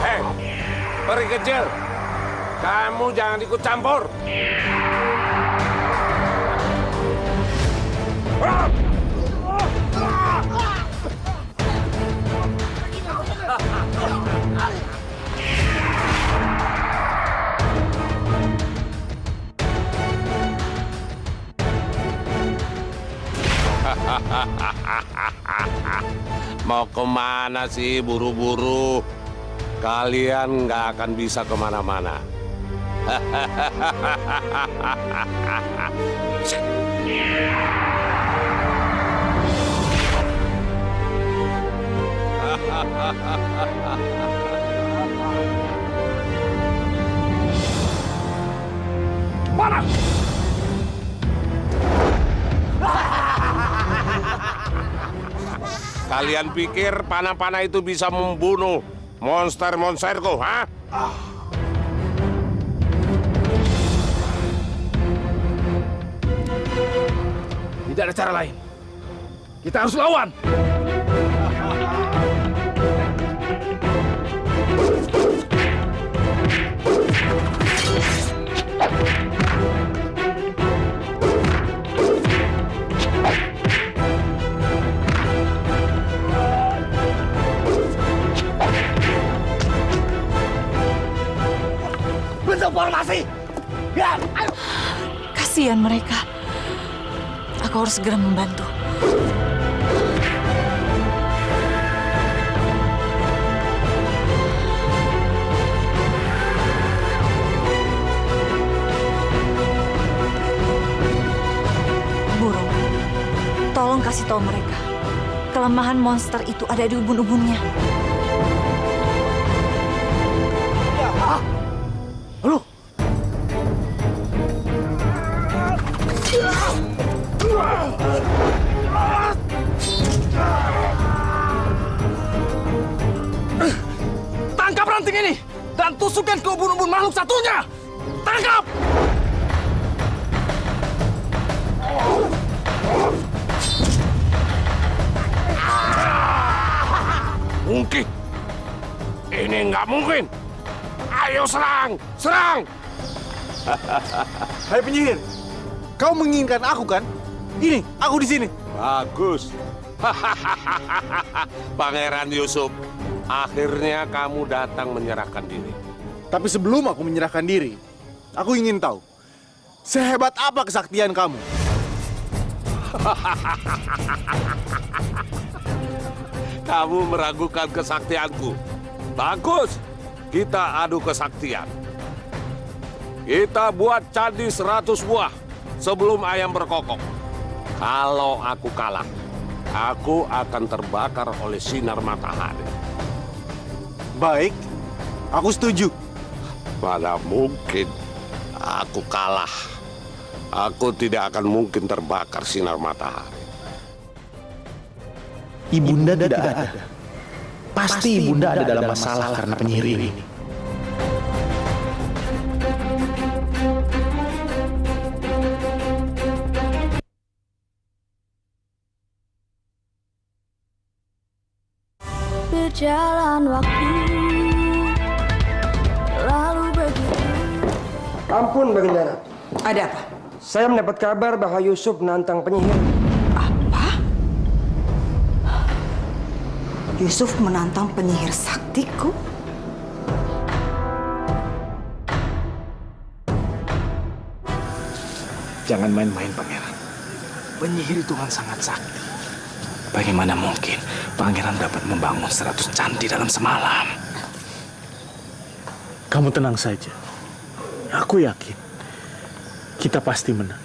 Hei, peri kecil. Kamu jangan ikut campur. Mau kemana sih buru-buru? Kalian nggak akan bisa kemana-mana. Mana? Kalian pikir panah-panah itu bisa membunuh monster-monsterku, ha? Tidak ada cara lain. Kita harus lawan. Bentuk formasi. Ya, ayo. Kasihan mereka. Aku harus segera membantu. Burung, tolong kasih tahu mereka. Kelemahan monster itu ada di ubun-ubunnya. Halo. Tangkap ranting ini dan tusukkan ke ubun-ubun makhluk satunya. Tangkap! Mungkin. Ini nggak mungkin. Ayo serang, serang! Hai penyihir, kau menginginkan aku kan? Ini, aku di sini. Bagus. Pangeran Yusuf, akhirnya kamu datang menyerahkan diri. Tapi sebelum aku menyerahkan diri, aku ingin tahu, sehebat apa kesaktian kamu? Kamu meragukan kesaktianku. Bagus, kita adu kesaktian. Kita buat candi 100 buah sebelum ayam berkokok. Kalau aku kalah, aku akan terbakar oleh sinar matahari. Baik, aku setuju. Mana mungkin aku kalah. Aku tidak akan mungkin terbakar sinar matahari. Ibunda tidak ada. Pasti Ibunda ada dalam masalah karena penyihir ini. Berjalan waktu lalu begitu. Ampun, Baginda. Ada apa? Saya mendapat kabar bahwa Yusuf menantang penyihir. Apa? Yusuf menantang penyihir saktiku? Jangan main-main, Pangeran. Penyihir itu kan sangat sakti. Bagaimana mungkin Pangeran dapat membangun 100 candi dalam semalam? Kamu tenang saja. Aku yakin kita pasti menang.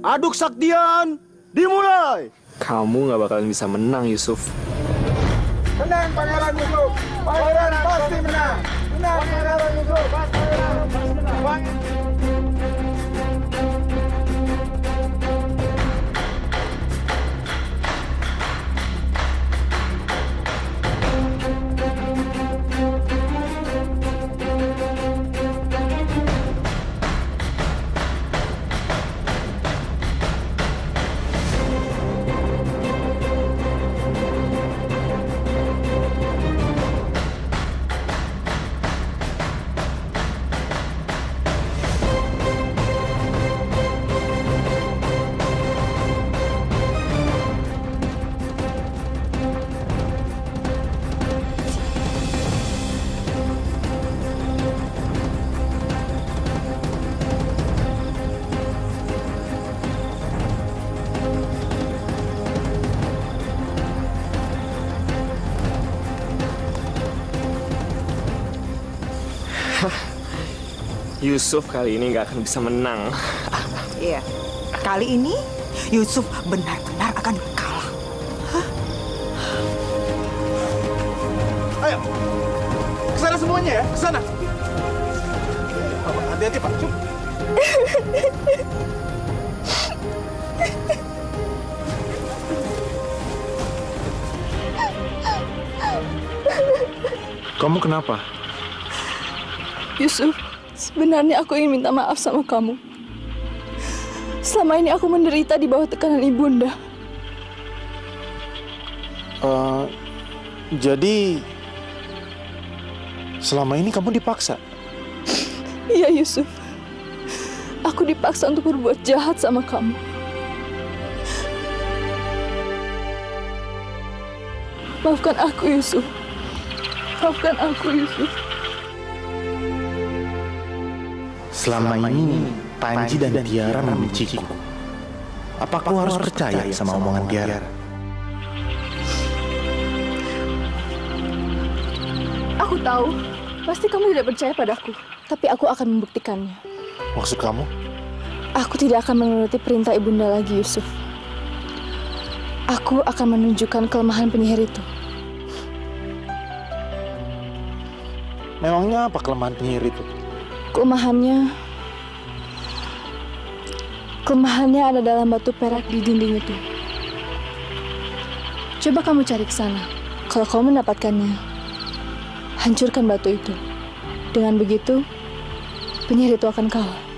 Adu kesaktian dimulai. Kamu nggak bakalan bisa menang, Yusuf. Menang Pangeran Yusuf. Pangeran pasti menang. Menang Pangeran Yusuf. Pangeran pasti menang. Yusuf kali ini nggak akan bisa menang. Iya, kali ini Yusuf benar-benar akan kalah. Hah? semuanya ya, ke sana. Hati-hati, Pak. Kamu kenapa? Yusuf, sebenarnya aku ingin minta maaf sama kamu. Selama ini aku menderita di bawah tekanan ibunda. Jadi selama ini kamu dipaksa? Iya Yusuf, aku dipaksa untuk berbuat jahat sama kamu. Maafkan aku Yusuf. Maafkan aku Yusuf. Selama ini Panji dan Tiara membenciku. Apa aku harus percaya sama omongan Tiara? Aku tahu, pasti kamu tidak percaya padaku. Tapi aku akan membuktikannya. Maksud kamu? Aku tidak akan menuruti perintah ibunda lagi, Yusuf. Aku akan menunjukkan kelemahan penyihir itu. Memangnya apa kelemahan penyihir itu? Kelemahannya ada dalam batu perak di dinding itu. Coba kamu cari ke sana. Kalau kamu mendapatkannya, hancurkan batu itu. Dengan begitu, penyihir itu akan kalah.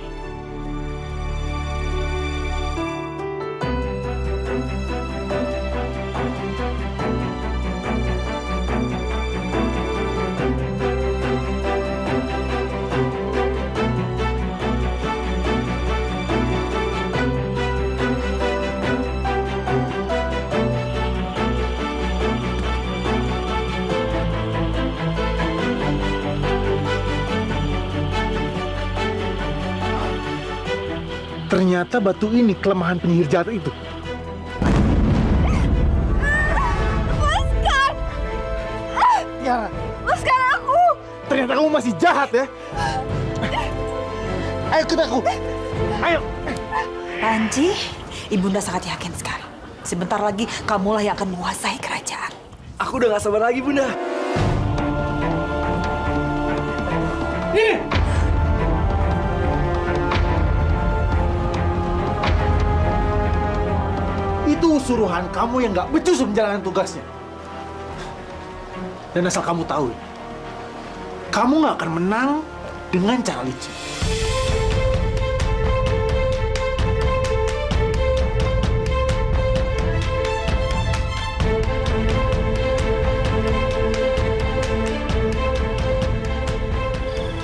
Ternyata batu ini kelemahan penyihir jahat itu. Lepaskan! Tiara, Lepaskan aku! ternyata kamu masih jahat ya. Ayo ikut aku. Ayo. Panji, ibunda sangat yakin sekali. Sebentar lagi kamulah yang akan menguasai kerajaan. Aku udah gak sabar lagi, Bunda. Ini. Itu suruhan kamu yang gak becus menjalankan tugasnya. Dan asal kamu tahu, kamu gak akan menang dengan cara licin.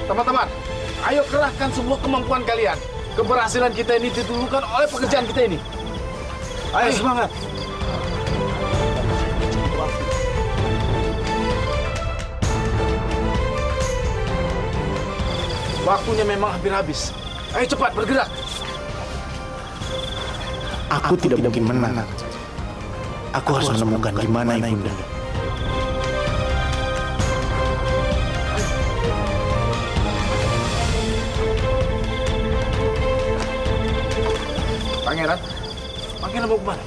Teman-teman, ayo kerahkan semua kemampuan kalian. Keberhasilan kita ini didulukan oleh pekerjaan kita ini. Ayo semangat. Waktunya memang hampir habis. Ayo cepat bergerak. Aku tidak mungkin menang. Aku harus menemukan di mana ibunda. Pangeran, Pangeran mau kemana?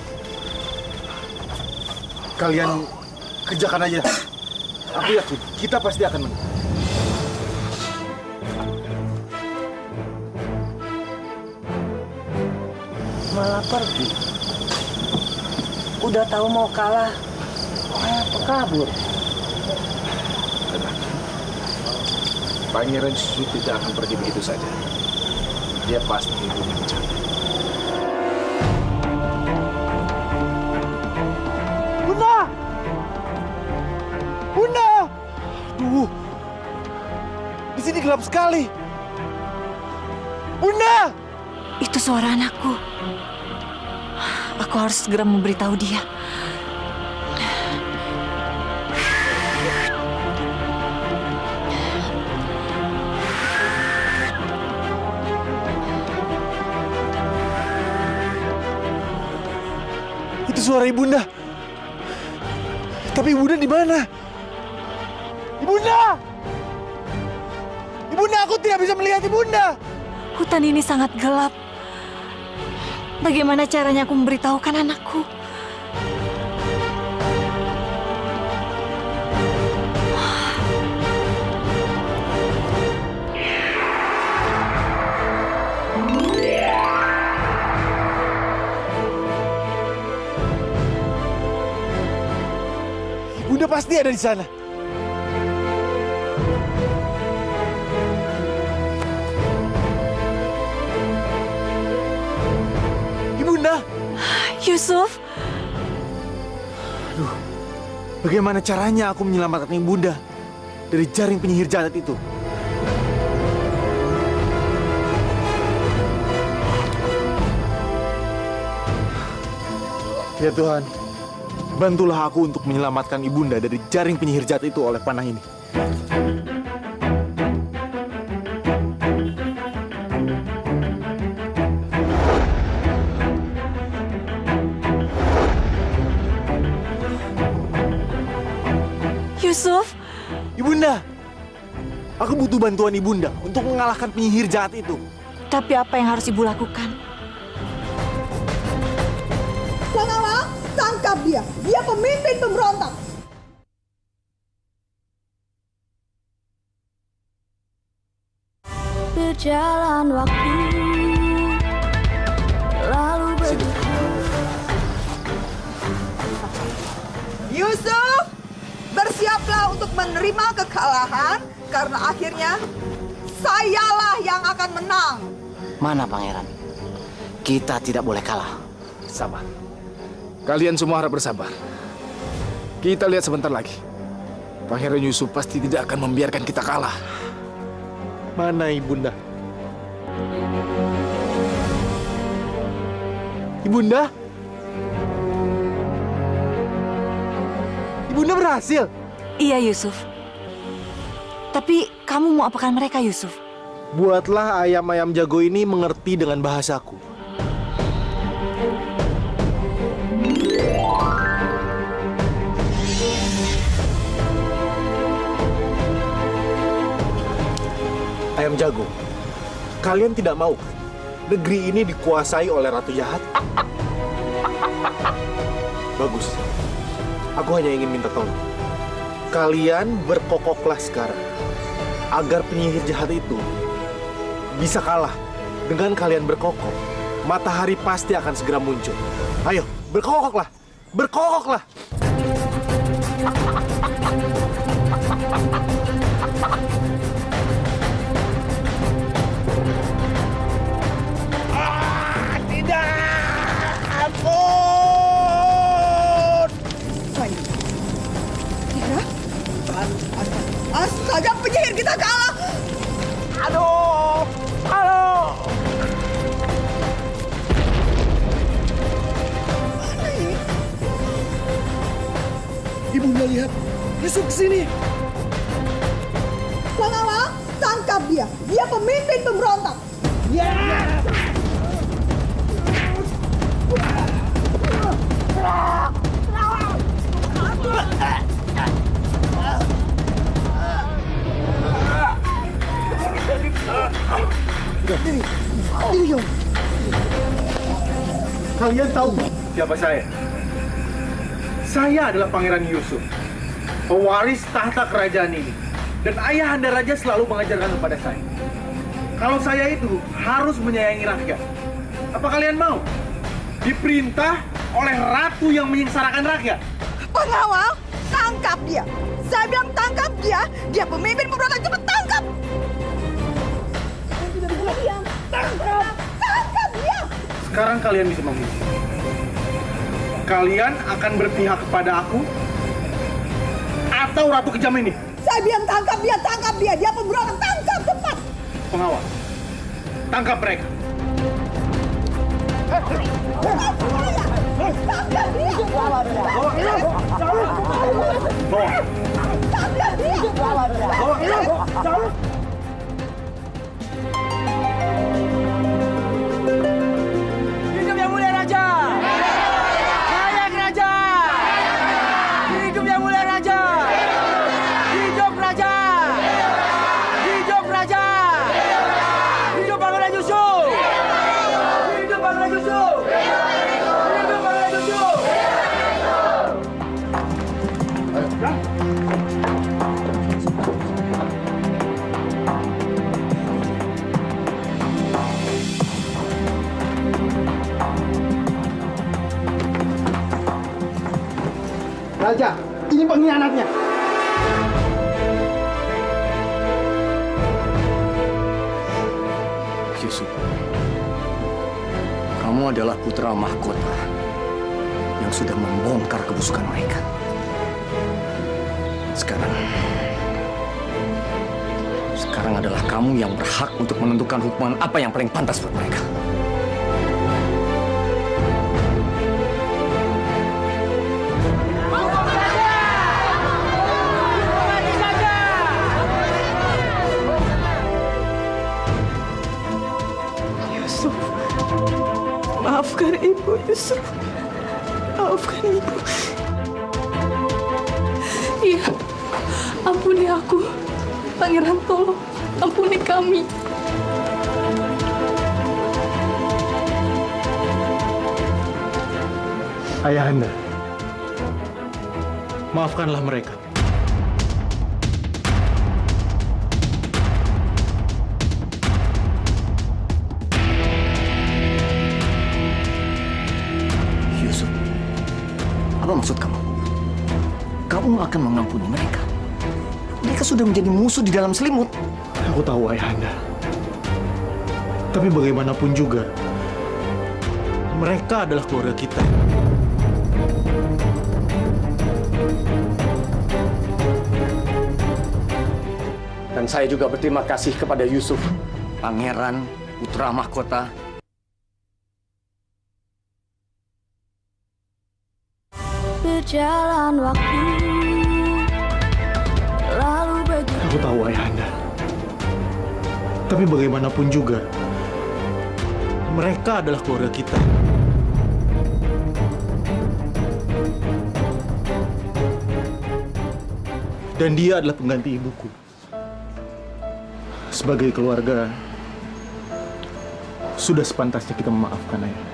Kalian kerjakan aja. Aku yakin kita pasti akan menang. Malah pergi. Udah tahu mau kalah, kabur. Pangeran Yusuf tidak akan pergi begitu saja. Dia pasti punya rencana. Bunda! Bunda! Aduh, di sini gelap sekali. Bunda! Itu suara anakku. Aku harus segera memberitahu dia. Itu suara ibunda. Tapi ibunda di mana? Ibunda! Ibunda, aku tidak bisa melihat ibunda. Hutan ini sangat gelap. Bagaimana caranya aku memberitahukan anakku? Bunda pasti ada di sana. Ibunda! Yusuf, Aduh, bagaimana caranya aku menyelamatkan Ibunda dari jaring penyihir jahat itu? Ya Tuhan, bantulah aku untuk menyelamatkan Ibunda dari jaring penyihir jahat itu oleh panah ini. Yusuf. Ibunda, aku butuh bantuan Ibunda untuk mengalahkan penyihir jahat itu. Tapi apa yang harus ibu lakukan? Pengawal, tangkap dia. Dia pemimpin pemberontak. Berjalan waktu lalu Yusuf, bersiaplah untuk menerima kekalahan karena akhirnya sayalah yang akan menang. Mana pangeran? Kita tidak boleh kalah. Sabar. Kalian semua harap bersabar. Kita lihat sebentar lagi. Pangeran Yusuf pasti tidak akan membiarkan kita kalah. Mana Ibunda? Ibunda? Ibunda berhasil? Iya, Yusuf. Tapi kamu mau apakan mereka, Yusuf? Buatlah ayam-ayam jago ini mengerti dengan bahasaku. Ayam jago, kalian tidak mau kan? Negeri ini dikuasai oleh Ratu Jahat? Bagus. Aku hanya ingin minta tolong. Kalian berkokoklah sekarang agar penyihir jahat itu bisa kalah. Dengan kalian berkokok, matahari pasti akan segera muncul. Ayo, berkokoklah. Berkokoklah. Astaga, penyihir kita kalah. Aduh! Aduh! Mana ini? Ibunda lihat, Yusuf kesini. Pengawal, tangkap dia. Dia pemimpin pemberontak. Kalian tahu siapa saya? Saya adalah Pangeran Yusuf, pewaris tahta kerajaan ini. Dan ayahanda raja selalu mengajarkan kepada saya, kalau saya itu harus menyayangi rakyat. Apa kalian mau diperintah oleh ratu yang menyengsarakan rakyat? Pengawal, tangkap dia. Saya bilang tangkap dia. Dia pemimpin pemberontak, cepat tangkap. Tangkap! Tangkap dia! Sekarang kalian bisa memilih. Kalian akan berpihak kepada aku atau ratu kejam ini? Saya bilang tangkap dia, tangkap dia. Dia pemberontak, tangkap cepat. Pengawal, tangkap mereka. Tangkap dia. Bawa. Tangkap dia. Hidup yang mulia raja! Layak raja! Hidup yang mulia raja! Hidup raja! Hidup raja! Hidup Pangeran Yusuf! Hidup Pangeran Yusuf! Hidup Pangeran Yusuf! Raja, Ini pengkhianatnya. Yusuf, kamu adalah putra mahkota yang sudah membongkar kebusukan mereka. Sekarang adalah kamu yang berhak untuk menentukan hukuman apa yang paling pantas buat mereka. Yusuf, maafkan ibu, Yusuf. Maafkan ibu. Iya, ampuni aku. Pangeran, tolong ampuni kami. Ayahanda, maafkanlah mereka. Yusuf, apa maksud kamu? Kamu akan mengampuni mereka? Mereka sudah menjadi musuh di dalam selimut. Aku tahu, Ayahanda. Tapi bagaimanapun juga, mereka adalah keluarga kita. Dan saya juga berterima kasih kepada Yusuf, Pangeran Putra Mahkota. Berjalan waktu, lalu begitu. Aku tahu, Ayahanda. Tapi bagaimanapun juga, mereka adalah keluarga kita. Dan dia adalah pengganti ibuku. Sebagai keluarga, sudah sepantasnya kita memaafkan, Ayah.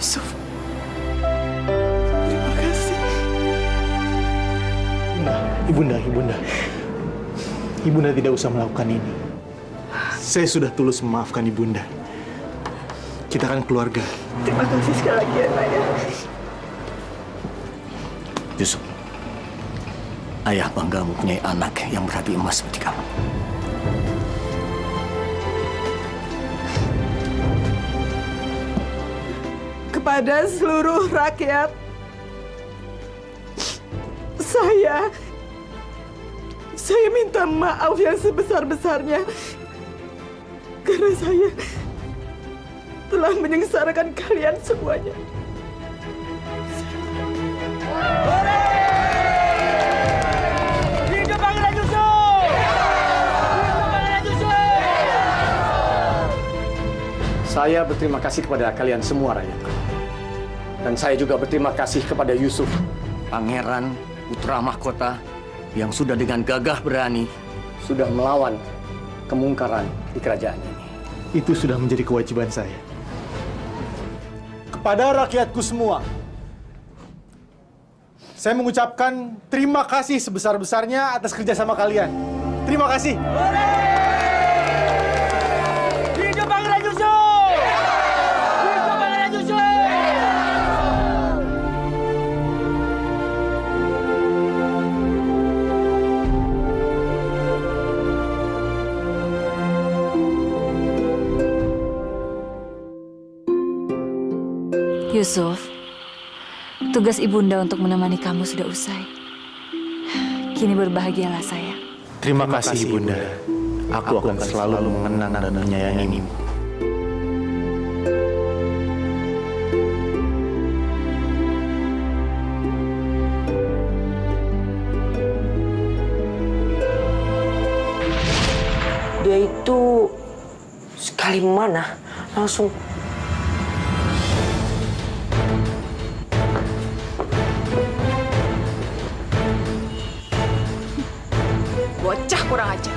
Yusuf, terima kasih. Ibunda. Ibunda tidak usah melakukan ini. Saya sudah tulus memaafkan Ibunda. Kita kan keluarga. Terima kasih sekali lagi ya, Ayah. Yusuf, ayah bangga mempunyai anak yang berhati emas seperti kamu. Kepada seluruh rakyat, saya minta maaf yang sebesar-besarnya karena saya telah menyengsarakan kalian semuanya. Hidup Pangeran Yusuf! Hidup Pangeran Yusuf! Saya berterima kasih kepada kalian semua rakyat. Dan saya juga berterima kasih kepada Yusuf, Pangeran Putra Mahkota, yang sudah dengan gagah berani sudah melawan kemungkaran di kerajaan ini. Itu sudah menjadi kewajiban saya. Kepada rakyatku semua, saya mengucapkan terima kasih sebesar-besarnya atas kerjasama kalian. Terima kasih. Hidup Pangeran Yusuf! Hidup Pangeran Yusuf! Yusuf, tugas ibunda untuk menemani kamu sudah usai. Kini berbahagialah sayang. Terima kasih, Ibunda. Aku akan selalu mengenang dan menyayangimu. Dia itu sekali mana langsung Bocah kurang ajar.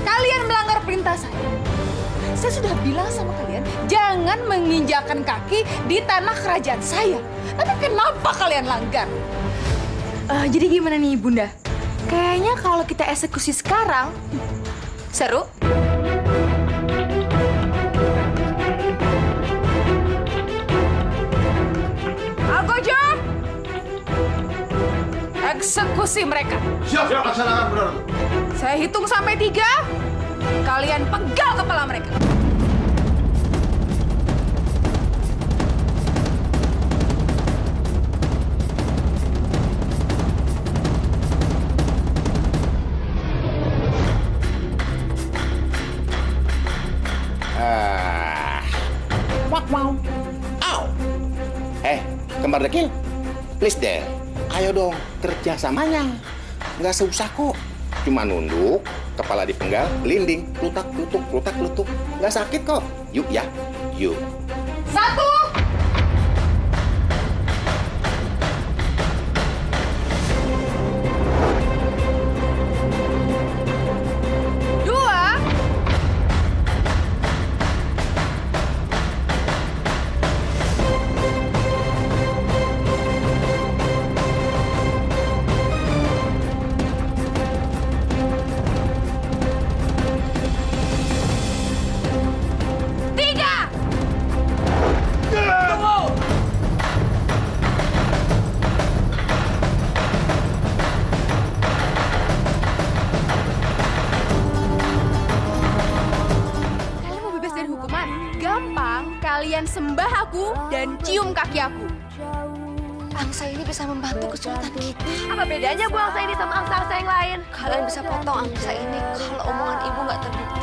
Kalian melanggar perintah saya. Saya sudah bilang sama kalian, jangan menginjakan kaki di tanah kerajaan saya. Tapi kenapa kalian langgar? Jadi gimana nih Bunda? Kayaknya kalau kita eksekusi sekarang, seru. eksekusi mereka. Siap, laksanakan, Bunda Ratu. Saya hitung sampai 3, kalian penggal kepala mereka. Wow. Au. Kembar dekil. Please deh. Ayo dong, kerja samanya. Nggak susah kok. Cuma nunduk, kepala dipenggal, linding, lutak, lutuk, lutak, lutuk. Nggak sakit kok. Yuk ya, yuk. 1. Kalian sembah aku dan cium kaki aku. Angsa ini bisa membantu kesulitan kita. Apa bedanya Bu angsa ini sama angsa-angsa yang lain? Kalian bisa potong angsa ini kalau omongan ibu nggak terbukti.